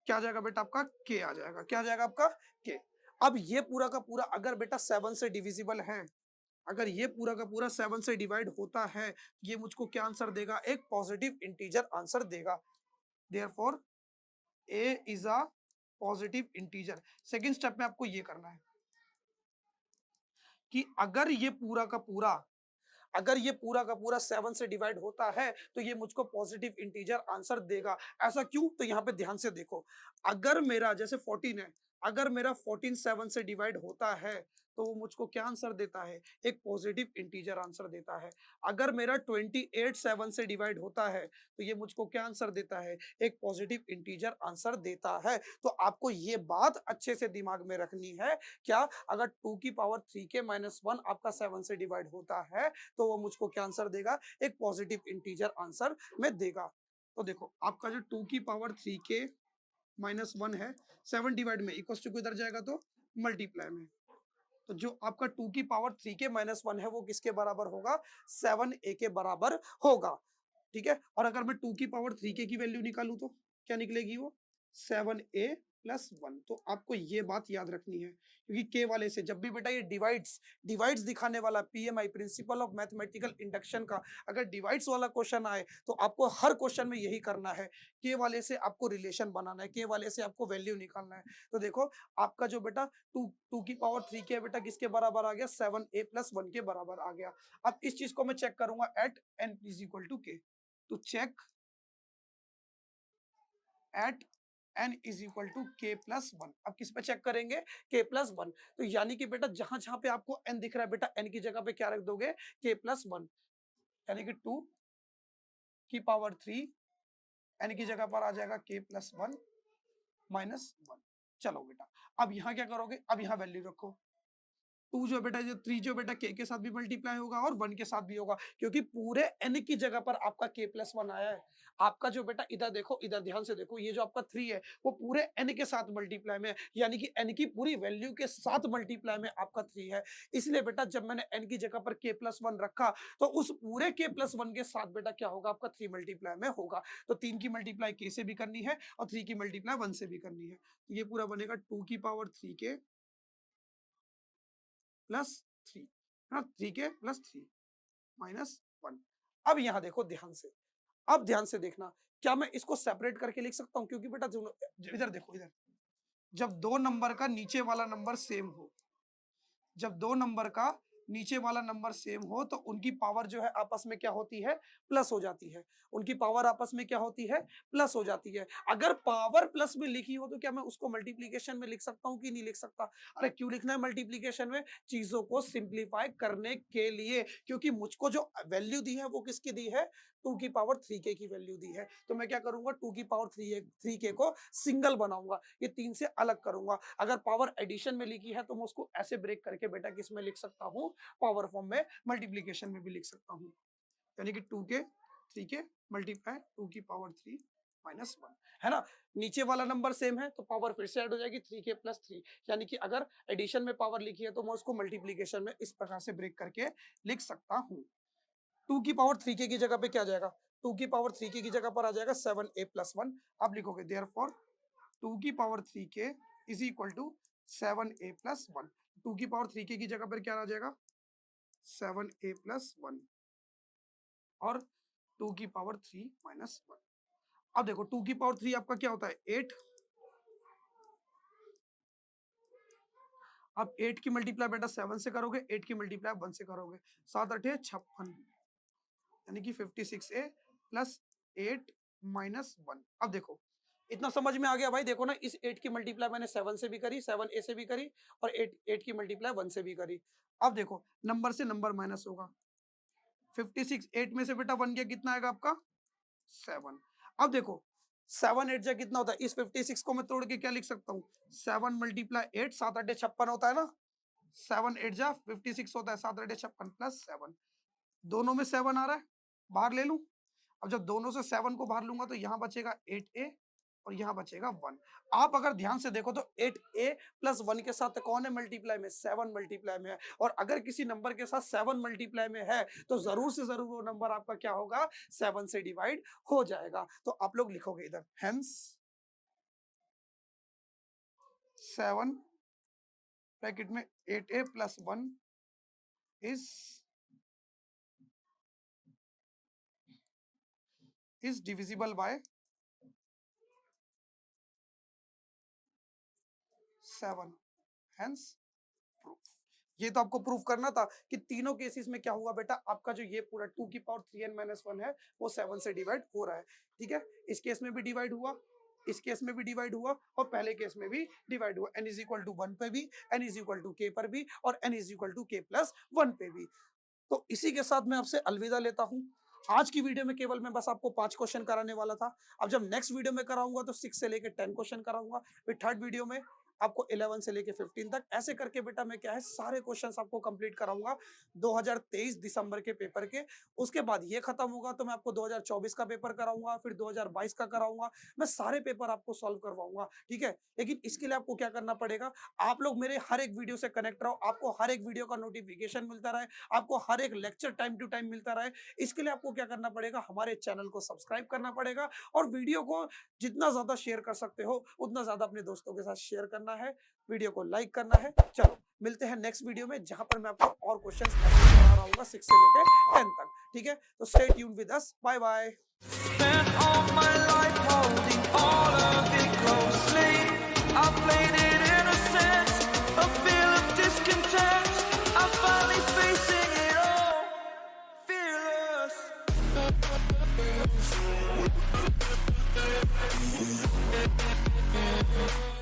A: क्या आ जाएगा बेटा आपका k आ जाएगा, क्या आ जाएगा आपका k। अब ये पूरा का पूरा अगर बेटा 7 से डिविजिबल है अगर ये पूरा का पूरा 7 से डिवाइड होता है, ये मुझको क्या आंसर देगा? एक पॉजिटिव इंटीजर आंसर देगा। Therefore A is a positive integer. Second step में आपको ये करना है कि अगर ये पूरा का पूरा 7 से डिवाइड होता है तो ये मुझको पॉजिटिव इंटीजर आंसर देगा। ऐसा क्यों? तो यहाँ पे ध्यान से देखो, अगर मेरा जैसे 14 है, अगर मेरा 14 7 से डिवाइड होता है तो वो मुझको क्या आंसर देता है? एक पॉजिटिव इंटीजर आंसर देता है। अगर मेरा 28 7 से डिवाइड होता है तो ये मुझको क्या आंसर देता है? एक पॉजिटिव इंटीजर आंसर देता है। तो आपको ये बात अच्छे से दिमाग में रखनी है। क्या? अगर 2 की पावर 3 के माइनस 1 आपका 7 से डिवाइड होता है तो वो मुझको क्या आंसर देगा? एक पॉजिटिव इंटीजर आंसर में देगा। तो देखो आपका जो 2 की पावर 3 के माइनस 1 है, 7 डिवाइड में इक्वल टू किधर जाएगा? तो मल्टीप्लाई में। तो जो आपका 2 की पावर 3 के माइनस 1 है वो किसके बराबर होगा? 7a के बराबर होगा। ठीक है? और अगर मैं 2 की पावर 3k की वैल्यू निकालूं तो क्या निकलेगी वो? 7a plus 1। तो आपको ये बात याद रखनी है, क्योंकि के वाले से जब भी बेटा ये डिवाइड्स दिखाने वाला PMI principle of mathematical induction का अगर डिवाइड्स वाला क्वेश्चन आए तो आपको हर क्वेश्चन में यही करना है। के वाले से आपको रिलेशन बनाना है, के वाले से आपको वैल्यू निकालना है। तो देखो आपका जो बेटा टू की पावर 3k बेटा किसके बराबर आ गया? 7a प्लस 1 के बराबर आ गया। अब इस चीज को मैं चेक करूंगा at n is equal to k. to check at n is equal to k plus 1। अब किस पे चेक करेंगे? k plus 1। तो यानी कि बेटा जहां जहां पे आपको n दिख रहा है बेटा n की जगह पे क्या रख दोगे? k plus 1। यानी कि 2 की पावर 3 n की जगह पर आ जाएगा k plus 1 माइनस 1। चलो बेटा अब यहां क्या करोगे? अब यहां वैल्यू रखो। 2 जो बेटा जो 3 जो बेटा k के साथ भी मल्टीप्लाई होगा और 1 के साथ भी होगा, क्योंकि पूरे n की जगह पर आपका k प्लस 1 आया है। आपका जो बेटा इधर देखो, इधर ध्यान से देखो, ये जो आपका 3 है वो पूरे n के साथ मल्टीप्लाई में है, यानी कि n की पूरी वैल्यू के साथ मल्टीप्लाई में आपका 3 है। इसलिए बेटा जब मैंने n की जगह पर k प्लस 1 रखा तो उस पूरे k प्लस 1 के साथ बेटा क्या होगा? आपका 3 मल्टीप्लाई में होगा। तो 3 की मल्टीप्लाई k से भी करनी है और 3 की मल्टीप्लाई 1 से भी करनी है। तो ये पूरा बनेगा 2 की पावर 3k प्लस 3 है ना, 3k प्लस 3 माइनस 1। अब यहां देखो ध्यान से, अब ध्यान से देखना, क्या मैं इसको सेपरेट करके लिख सकता हूं? क्योंकि बेटा दोनों, इधर देखो, इधर जब दो नंबर का नीचे वाला नंबर सेम हो, जब दो नंबर का नीचे वाला नंबर सेम हो तो उनकी पावर जो है आपस में क्या होती है? प्लस हो जाती है। उनकी पावर आपस में क्या होती है? प्लस हो जाती है। अगर पावर प्लस में लिखी हो तो क्या मैं उसको मल्टीप्लीकेशन में लिख सकता हूं कि नहीं लिख सकता? अरे क्यों लिखना है मल्टीप्लीकेशन में? चीजों को सिंप्लीफाई करने के लिए, क्योंकि मुझको जो वैल्यू दी है वो किसकी दी है? 2 की पावर 3k की वैल्यू दी है। तो मैं क्या करूंगा? 2 की पावर 3k को सिंगल बनाऊंगा, ये 3 से अलग करूंगा। अगर पावर एडिशन में लिखी है तो मैं उसको ऐसे ब्रेक करके बेटा किस में लिख सकता हूं? पावर फॉर्म में, मल्टीप्लीकेशन में भी लिख सकता हूं। यानी कि 2k 3k मल्टीप्लाई 2 की पावर 3 माइनस 1, है ना? नीचे वाला नंबर सेम है तो पावर फिर से ऐड हो जाएगी 3k प्लस 3। यानी कि अगर एडिशन में पावर लिखी है तो मैं उसको मल्टीप्लीकेशन में इस प्रकार से ब्रेक करके लिख सकता हूं। 2 की पावर 3k की जगह पे क्या जाएगा? 2 की पावर 3k की जगह पर आ जाएगा 7a प्लस 1। आप लिखोगे देयरफॉर 2 की power 3k is equal to 7a plus 1। 2 की पावर 3k की जगह पर क्या आ जाएगा? 7a प्लस 1 और 2 की पावर 3 माइनस 1। अब देखो 2 की पावर 3 आपका क्या होता है? 8। अब 8 की मल्टीप्लाई बेटा 7 से करोगे, 8 की मल्टीप्लाई 1 से करोगे, 7 8 56, यानी कि 56a प्लस 8 माइनस 1। अब देखो इतना समझ में आ गया भाई? देखो ना, इस 8 की मल्टीप्लाई मैंने 7 से भी करी, 7a से भी करी और 8 की मल्टीप्लाई 1 से भी करी। अब देखो नंबर से नंबर माइनस होगा, 56 8 में से बेटा 1 गया, कितना आएगा आपका? 7। अब देखो 7 8 जा कितना होता है? इस 56 को मैं तोड़ के क्या लिख सकता हूँ? 7 मल्टीप्लाई 8, 7 8 56 होता है ना? 7 8 जा 56 होता है, 7 8 56 प्लस 7। दोनों में 7 आ रहा है, बाहर ले लूं। अब जब दोनों से 7 को बाहर लूंगा तो यहाँ बचेगा 8a और यहाँ बचेगा 1। आप अगर ध्यान से देखो तो 8a प्लस 1 के साथ कौन है मल्टीप्लाई में? 7 मल्टीप्लाई में है। और अगर किसी नंबर के साथ 7 मल्टीप्लाई में है तो जरूर से जरूर वो नंबर आपका क्या होगा? 7 से डिवाइड हो जाएगा। तो आप लोग लिखोगे इधर हेंस 7 ब्रैकेट में 8a plus 1 is divisible by 7, hence proof। ये तो आपको प्रूफ करना था कि तीनों केसेस में क्या हुआ बेटा, आपका जो ये पूरा 2 की पावर 3n-1 है वो 7 से डिवाइड हो रहा है। ठीक है, इस केस में भी डिवाइड हुआ, इस केस में भी डिवाइड हुआ और पहले केस में भी डिवाइड हुआ। n = 1 पे भी, n = k पर भी और n = k+1 पे भी। तो इसी के साथ मैं आपसे अलविदा लेता हूं। आज की वीडियो में केवल मैं बस आपको 5 क्वेश्चन कराने वाला था। अब जब नेक्स्ट वीडियो में कराऊंगा तो 6 से लेके 10 क्वेश्चन कराऊंगा, फिर थर्ड वीडियो में आपको 11 से लेके 15 तक, ऐसे करके बेटा मैं क्या है सारे क्वेश्चंस आपको कंप्लीट कराऊंगा 2023 दिसंबर के पेपर के। उसके बाद ये खत्म होगा तो मैं आपको 2024 का पेपर कराऊंगा, फिर 2022 का कराऊंगा, मैं सारे पेपर आपको सॉल्व करवाऊंगा। ठीक है, लेकिन इसके लिए आपको क्या करना पड़ेगा, आप लोग मेरे हर एक वीडियो से कनेक्ट रहो, आपको हर एक वीडियो का नोटिफिकेशन मिलता रहे, आपको हर एक लेक्चर टाइम टू टाइम मिलता रहे। इसके लिए आपको क्या करना पड़ेगा, हमारे चैनल को सब्सक्राइब करना पड़ेगा और वीडियो को जितना ज्यादा शेयर कर सकते हो उतना ज्यादा अपने दोस्तों के साथ शेयर करना है, वीडियो को लाइक करना है। चलो मिलते हैं नेक्स्ट वीडियो में जहां पर मैं आपको और क्वेश्चंस करा रहा हूँ 6 से लेकर 10 तक। ठीक है, तो stay tuned with us, bye bye.